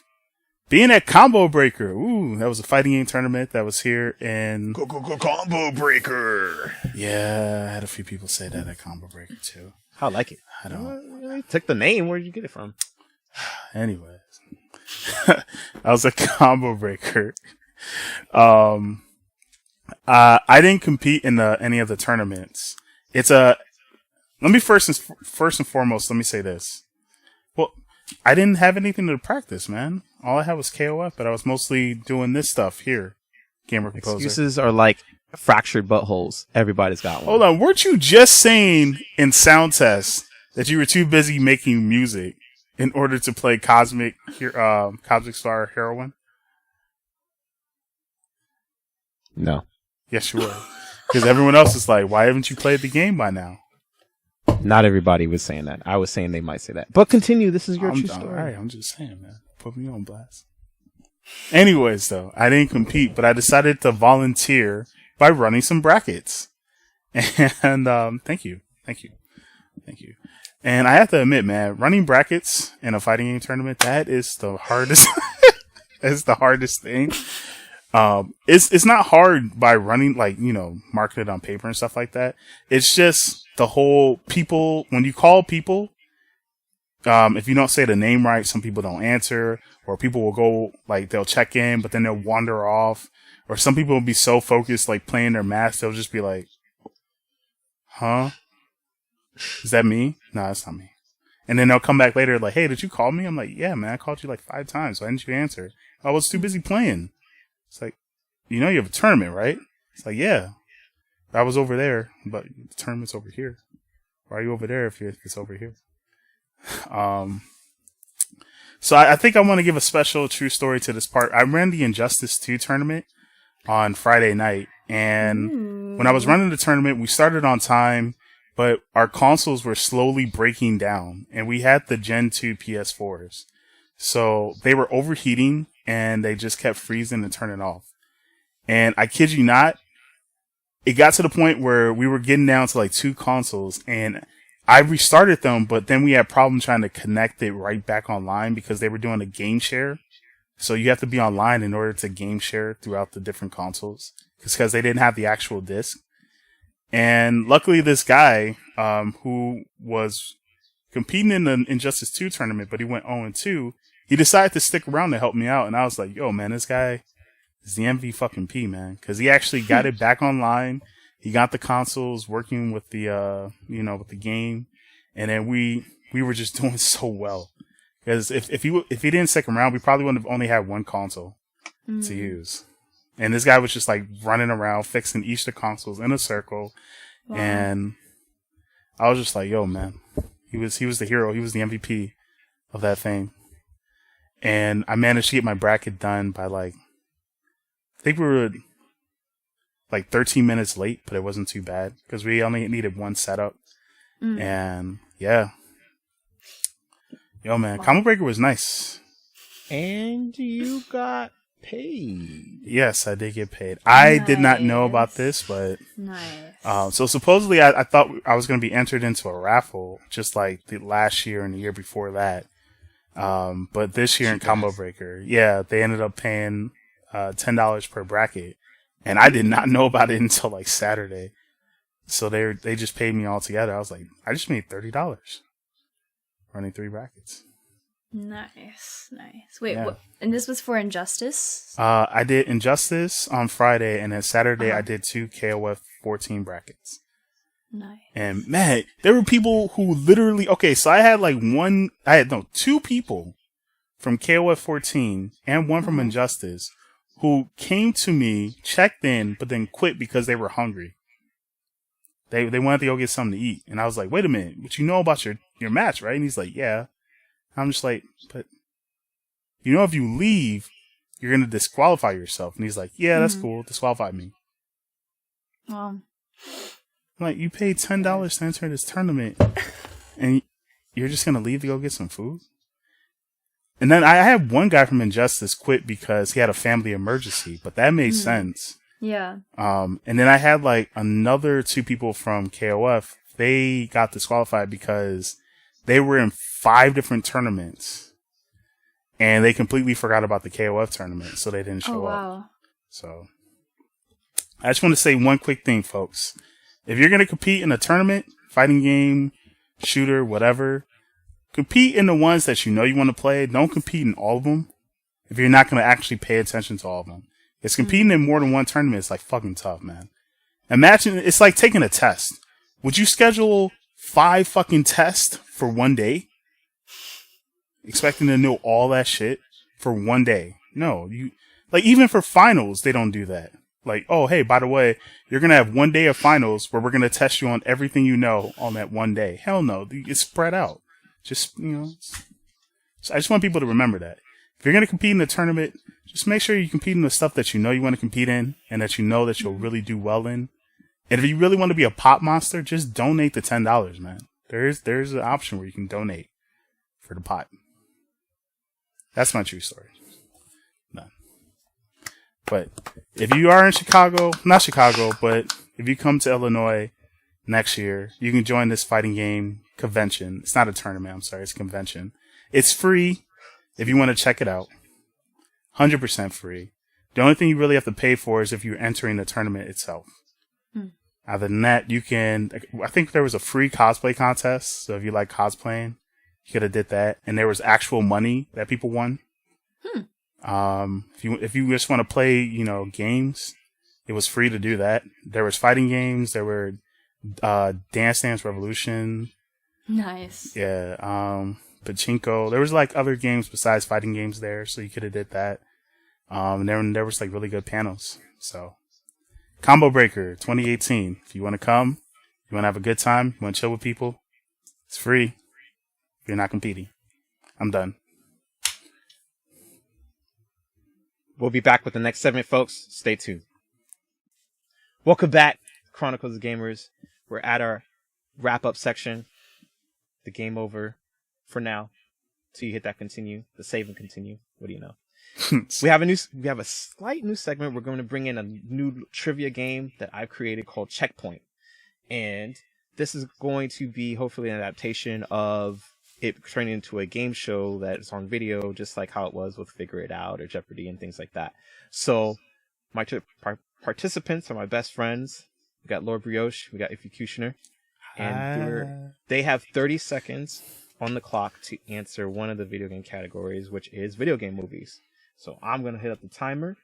being at Combo Breaker. Ooh, that was a fighting game tournament that was here in... Combo Breaker! Yeah, I had a few people say that at Combo Breaker, too. I like it. I don't... Really took the name. Where did you get it from? Anyways. I was at Combo Breaker. I didn't compete in any of the tournaments. Let me first and foremost, let me say this. Well, I didn't have anything to practice, man. All I had was KOF, but I was mostly doing this stuff here. Gamer Composer. Excuses are like fractured buttholes. Everybody's got one. Hold on, weren't you just saying in sound test that you were too busy making music in order to play Cosmic Star Heroine? No. Yes, you were. Because everyone else is like, why haven't you played the game by now? Not everybody was saying that. I was saying they might say that. But continue. This is your true story. All right, I'm just saying, man. Put me on blast. Anyways, though, I didn't compete, but I decided to volunteer by running some brackets. And thank you. And I have to admit, man, running brackets in a fighting game tournament, that is the hardest. It's the hardest thing. It's not hard by running, like, marking it on paper and stuff like that. It's just the whole people, when you call people, if you don't say the name right, some people don't answer, or people will go, like, they'll check in, but then they'll wander off, or some people will be so focused, like, playing their math, they'll just be like, huh? Is that me? No, that's not me. And then they'll come back later, like, hey, did you call me? I'm like, yeah, man, I called you like 5 times. Why didn't you answer? I was too busy playing. It's like, you have a tournament, right? It's like, yeah. I was over there, but the tournament's over here. Why are you over there if it's over here? So I think I want to give a special true story to this part. I ran the Injustice 2 tournament on Friday night, and when I was running the tournament, we started on time, but our consoles were slowly breaking down, and we had the Gen 2 PS4s. So they were overheating, and they just kept freezing and turning off. And I kid you not, it got to the point where we were getting down to like 2 consoles, and I restarted them, but then we had problems trying to connect it right back online because they were doing a game share. So you have to be online in order to game share throughout the different consoles because they didn't have the actual disc. And luckily this guy, who was competing in the Injustice 2 tournament, but he went 0-2, he decided to stick around to help me out. And I was like, yo, man, this guy is the MVP, man. Cause he actually got it back online. He got the consoles working with the, with the game. And then we were just doing so well. Cause if he didn't stick around, we probably wouldn't have only had 1 console to use. And this guy was just like running around, fixing each of the consoles in a circle. Wow. And I was just like, yo, man, he was the hero. He was the MVP of that thing. And I managed to get my bracket done by I think we were like 13 minutes late, but it wasn't too bad because we only needed 1 setup. And yeah. Yo, man, Combo Breaker was nice. And you got paid. Yes, I did get paid. I did not know about this, but nice. So supposedly I thought I was going to be entered into a raffle just like the last year and the year before that. But this year in Combo Breaker, yeah, they ended up paying $10 per bracket, and I did not know about it until like Saturday. So they just paid me all together. I was like, I just made $30 running 3 brackets. Nice. Wait, Yeah. what? And this was for Injustice? I did Injustice on Friday, and then Saturday Uh-huh. I did 2 KOF 14 brackets. Nice. And man, there were people who literally, okay, so I had two people from KOF 14 and one from Injustice who came to me, checked in, but then quit because they were hungry. They wanted to go get something to eat. And I was like, wait a minute, but you know about your match, right? And he's like, yeah. I'm just like, but you know, if you leave, you're going to disqualify yourself. And he's like, yeah, that's cool. Disqualify me. Well, I'm like, you paid $10 to enter this tournament and you're just going to leave to go get some food? And then I had one guy from Injustice quit because he had a family emergency, but that made sense. yeah. And then I had like another 2 people from KOF. They got disqualified because they were in 5 different tournaments and they completely forgot about the KOF tournament, so they didn't show up. So I just want to say one quick thing, folks. If you're going to compete in a tournament, fighting game, shooter, whatever, compete in the ones that you know you want to play. Don't compete in all of them if you're not going to actually pay attention to all of them. It's competing in more than one tournament. It's like fucking tough, man. Imagine, it's like taking a test. Would you schedule 5 fucking tests for one day? Expecting to know all that shit for one day? No, like even for finals, they don't do that. Like, oh, hey, by the way, you're going to have one day of finals where we're going to test you on everything you know on that one day. Hell no. It's spread out. Just, so I just want people to remember that. If you're going to compete in the tournament, just make sure you compete in the stuff that you know you want to compete in and that you know that you'll really do well in. And if you really want to be a pop monster, just donate the $10, man. There's an option where you can donate for the pot. That's my true story. None. But if you are in Chicago, not Chicago, but if you come to Illinois next year, you can join this fighting game convention. It's not a tournament, I'm sorry, it's a convention. It's free if you want to check it out. 100% free. The only thing you really have to pay for is if you're entering the tournament itself. Other than that, you can, I think there was a free cosplay contest, so if you like cosplaying, you could have did that. And there was actual money that people won. If you just want to play, games, it was free to do that. There was fighting games, there were Dance Dance Revolution. Nice. Yeah, Pachinko. There was like other games besides fighting games there, so you could have did that. And there was like really good panels. So, Combo Breaker 2018. If you want to come, you want to have a good time, you want to chill with people, it's free. If you're not competing. I'm done. We'll be back with the next segment, folks. Stay tuned. Welcome back, Chronicles of Gamers. We're at our wrap-up section. The game over for now. Till you hit that continue, the save and continue. What do you know? We have a slight new segment. We're going to bring in a new trivia game that I've created called Checkpoint. And this is going to be hopefully an adaptation of it turning into a game show that's on video, just like how it was with Figure It Out or Jeopardy and things like that. So my participants are my best friends. We got Lord Brioche, we got Ifikutioner, and they have 30 seconds on the clock to answer one of the video game categories, which is video game movies. So I'm going to hit up the timer,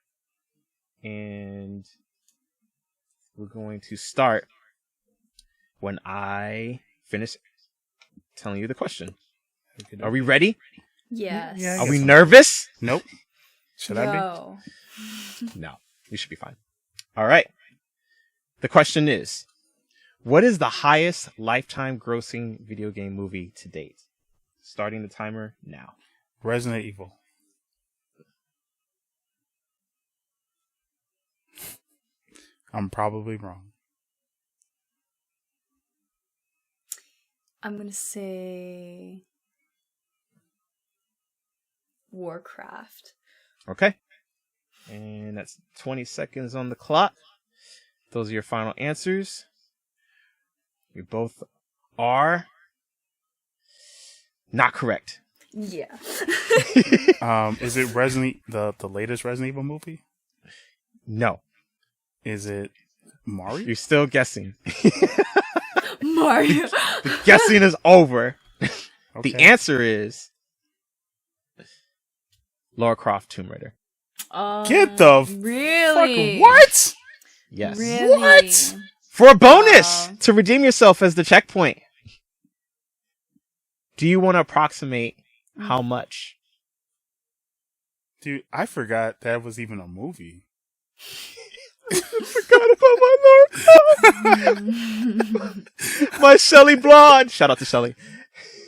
and we're going to start when I finish telling you the question. Are we ready? Yes. Yeah, Are we nervous? Nope. Should I No. No, we should be fine. All right. The question is, what is the highest lifetime grossing video game movie to date? Starting the timer now. be? Resident Evil. I'm probably wrong. I'm gonna say Warcraft. Okay. And that's 20 seconds on the clock. Those are your final answers. You both are not correct. Yeah. Is it the latest Resident Evil movie? No. Is it Mario? You're still guessing. Mario. The guessing is over. Okay. The answer is Lara Croft Tomb Raider. Get the really? fuck what? Yes. Really? What? For a bonus Wow. to redeem yourself as the checkpoint. Do you want to approximate how much? Dude, I forgot that was even a movie. Forgot about my Lord. My Shelly Blonde. Shout out to Shelly.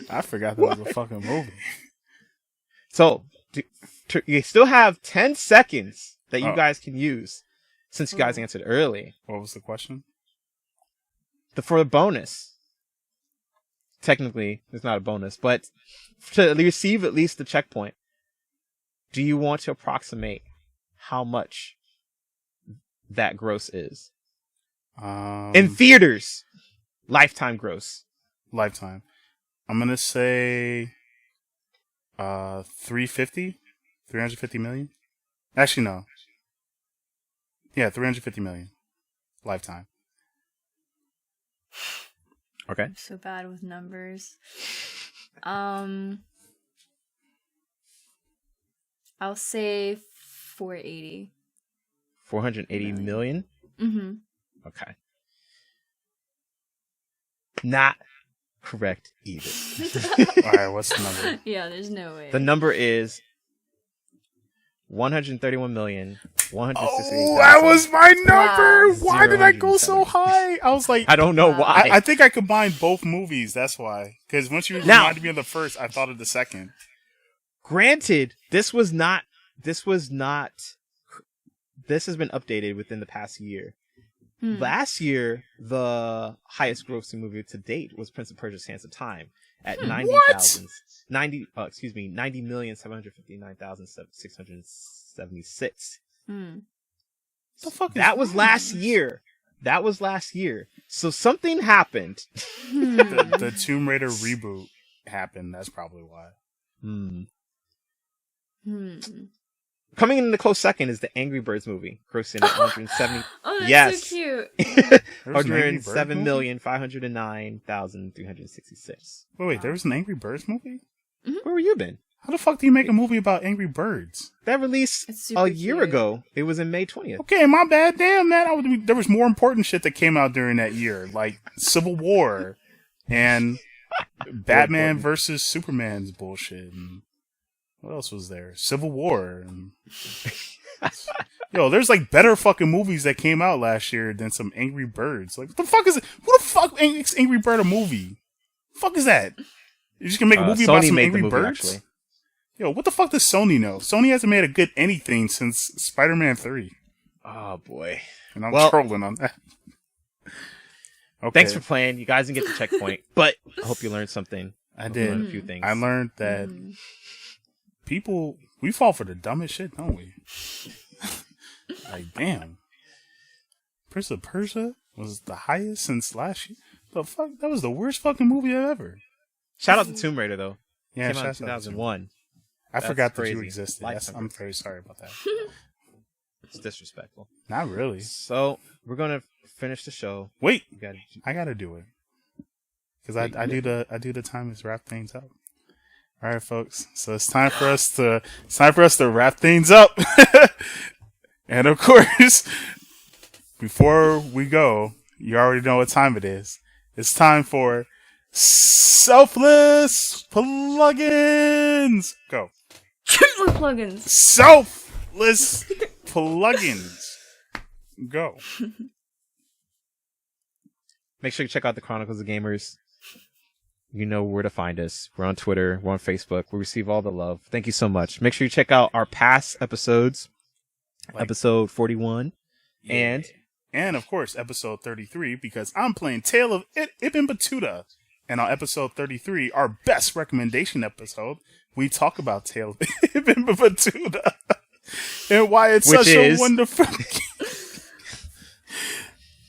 I forgot that was a fucking movie. So, you still have 10 seconds that you Oh. guys can use since you guys answered early. What was the question? For the bonus, technically, it's not a bonus, but to receive at least the checkpoint, do you want to approximate how much that gross is? In theaters, lifetime gross. Lifetime. I'm gonna say 350 million. Actually, no. Yeah, 350 million. Lifetime. Okay. I'm so bad with numbers. I'll say 480. 480 million? Mm-hmm. Okay. Not correct either. Alright, what's the number? Yeah, there's no way. The number is 131,168,000. Oh, that was my number! Wow. Why did I go so 070. high? I was like, I don't know why. I think I combined both movies, that's why. Because once you Now- reminded me of the first, I thought of the second. Granted, this has been updated within the past year. Last year, the highest grossing movie to date was Prince of Persia: Sands of Time at 90,759,676. The fuck is That was last year. So something happened. the Tomb Raider reboot happened. That's probably why. Coming in the close second is the Angry Birds movie, grossing at 170. Oh, that's Yes. so cute. There's an Angry Birds movie? 107,509,366. Wait, there was an Angry Birds movie? Where were you been? How the fuck do you make a movie about Angry Birds? That released It's super a year cute. ago. It was in May 20th. Okay, my bad. Damn, man. There was more important shit that came out during that year, like Civil War and Batman versus Superman's bullshit. And what else was there? Civil War. And... Yo, there's like better fucking movies that came out last year than some Angry Birds. Like, what the fuck is it? Who the fuck makes Angry Bird a movie? The fuck is that? You're just gonna make a movie about Sony some made Angry the movie, Birds? actually. Yo, what the fuck does Sony know? Sony hasn't made a good anything since Spider-Man 3. Oh, boy. And I'm Well- trolling on that. Okay. Thanks for playing. You guys didn't get the checkpoint, but I hope you learned something. I Hope you learned did. a few things. I learned that people, we fall for the dumbest shit, don't we? Like, damn. Prince of Persia was the highest since last year. The fuck? That was the worst fucking movie ever. Shout out to Tomb Raider, though. Yeah, Came out in shout out to you. 2001. I That's forgot that you crazy. existed. Lifetime. I'm very sorry about that. It's disrespectful. Not really. So, we're going to finish the show. Wait, You gotta, I gotta do it. Because I do the time to wrap things up. All right, folks. So it's time for us to wrap things up. And of course, before we go, you already know what time it is. It's time for selfless plugins. Go. Plugins. Selfless plugins. Go. make sure you check out the Chronicles of Gamers. You know where to find us. We're on Twitter. We're on Facebook. We receive all the love. Thank you so much. Make sure you check out our past episodes. Episode 41. Yeah. And of course, episode 33, because I'm playing Tale of Ibn Battuta. And on episode 33, our best recommendation episode, we talk about Tale of Ibn Battuta. And why it's Which such is... a wonderful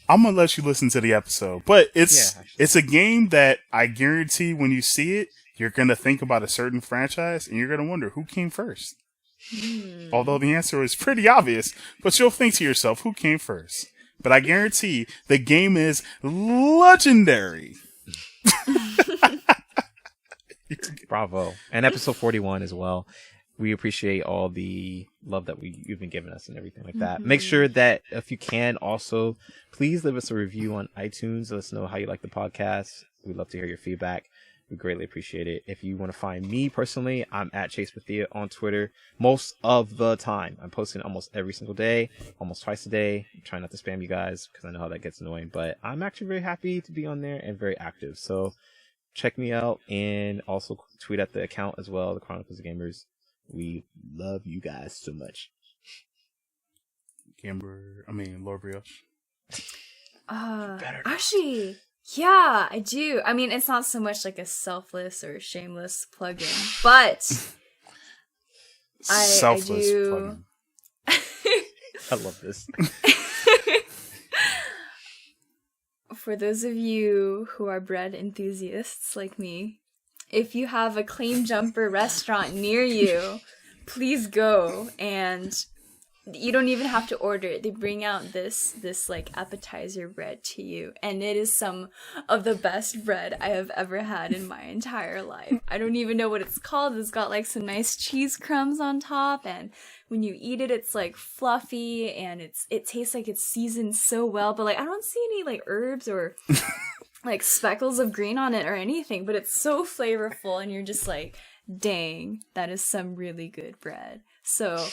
I'm going to let you listen to the episode. But it's a game that I guarantee when you see it, you're going to think about a certain franchise and you're going to wonder who came first. Although the answer is pretty obvious, but you'll think to yourself, who came first? But I guarantee the game is legendary. Bravo. And episode 41 as well. We appreciate all the love that you've been giving us and everything like that. Make sure that if you can also, please leave us a review on iTunes. Let us know how you like the podcast. We'd love to hear your feedback. We greatly appreciate it. If you want to find me personally, I'm at Chase Bethia on Twitter most of the time. I'm posting almost every single day, almost twice a day. I'm trying not to spam you guys because I know how that gets annoying, but I'm actually very happy to be on there and very active. So check me out and also tweet at the account as well, the Chronicles of Gamers. We love you guys so much. Lord Brioche. Actually, yeah, I do. I mean, it's not so much like a selfless or shameless plugin, but I do. Plugin. I love this. For those of you who are bread enthusiasts like me, if you have a Claim Jumper restaurant near you, please go. And you don't even have to order it. They bring out this like appetizer bread to you, and it is some of the best bread I have ever had in my entire life. I don't even know what it's called. It's got like some nice cheese crumbs on top, and when you eat it, it's like fluffy, and it tastes like it's seasoned so well. But like I don't see any like herbs or like speckles of green on it or anything. But it's so flavorful, and you're just like, dang, that is some really good bread. So.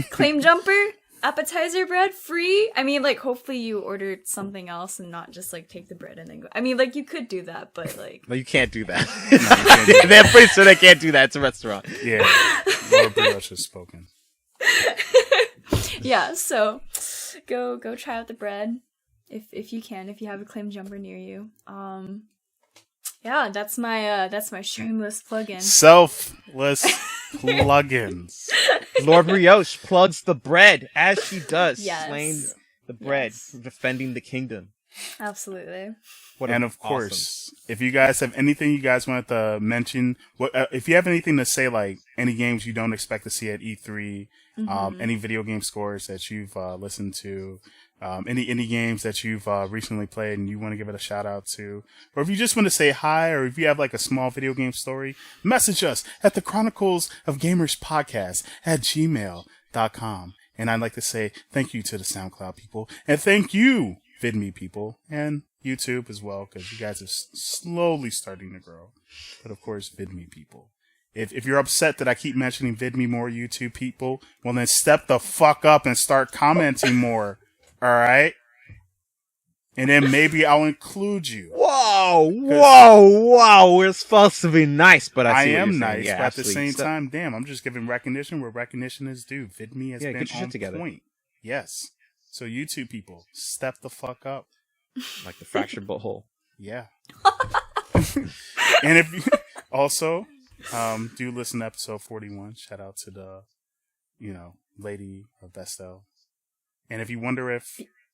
Claim Jumper, appetizer bread, free. I mean, like, hopefully you ordered something else and not just, like, take the bread and then go. I mean, like, you could do that, but, like... No, you can't do that. They're pretty sure they can't do that. It's a restaurant. Yeah. Lord Brioche has spoken. Yeah, so go try out the bread if you can, if you have a Claim Jumper near you. Yeah, that's my shameless plugin. Selfless plugins. Lord Brioche plugs the bread as she does, yes. slaying the bread, defending the kingdom. Absolutely. And of course, if you guys have anything you guys want to mention, if you have anything to say, like any games you don't expect to see at E3, any video game scores that you've listened to, any indie games that you've recently played and you want to give it a shout out to, or if you just want to say hi, or if you have like a small video game story, message us at the Chronicles of Gamers podcast at gmail.com. And I'd like to say thank you to the SoundCloud people, and thank you, VidMe people, and YouTube as well, because you guys are slowly starting to grow. But of course, VidMe people. If you're upset that I keep mentioning VidMe more, YouTube people, well then step the fuck up and start commenting more. Alright? And then maybe I'll include you. Whoa! We're supposed to be nice, but I am nice, but at the same time, damn, I'm just giving recognition where recognition is due. VidMe has been get your on shit together. Point. Yes. So YouTube people, step the fuck up. Like the fractured butthole. Yeah. And if you also do listen to episode 41, shout out to the, lady of Bestel. And if you wonder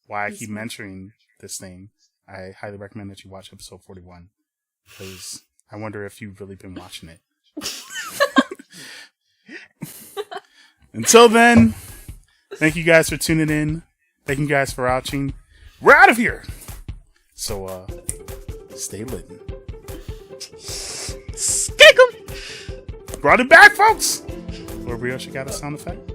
why I keep mentioning this thing, I highly recommend that you watch episode 41, because I wonder if you've really been watching it. Until then, thank you guys for tuning in. Thank you guys for watching. We're out of here. So, stay lit. Skink 'em! Brought it back, folks. Lord Brioche, you got a sound effect?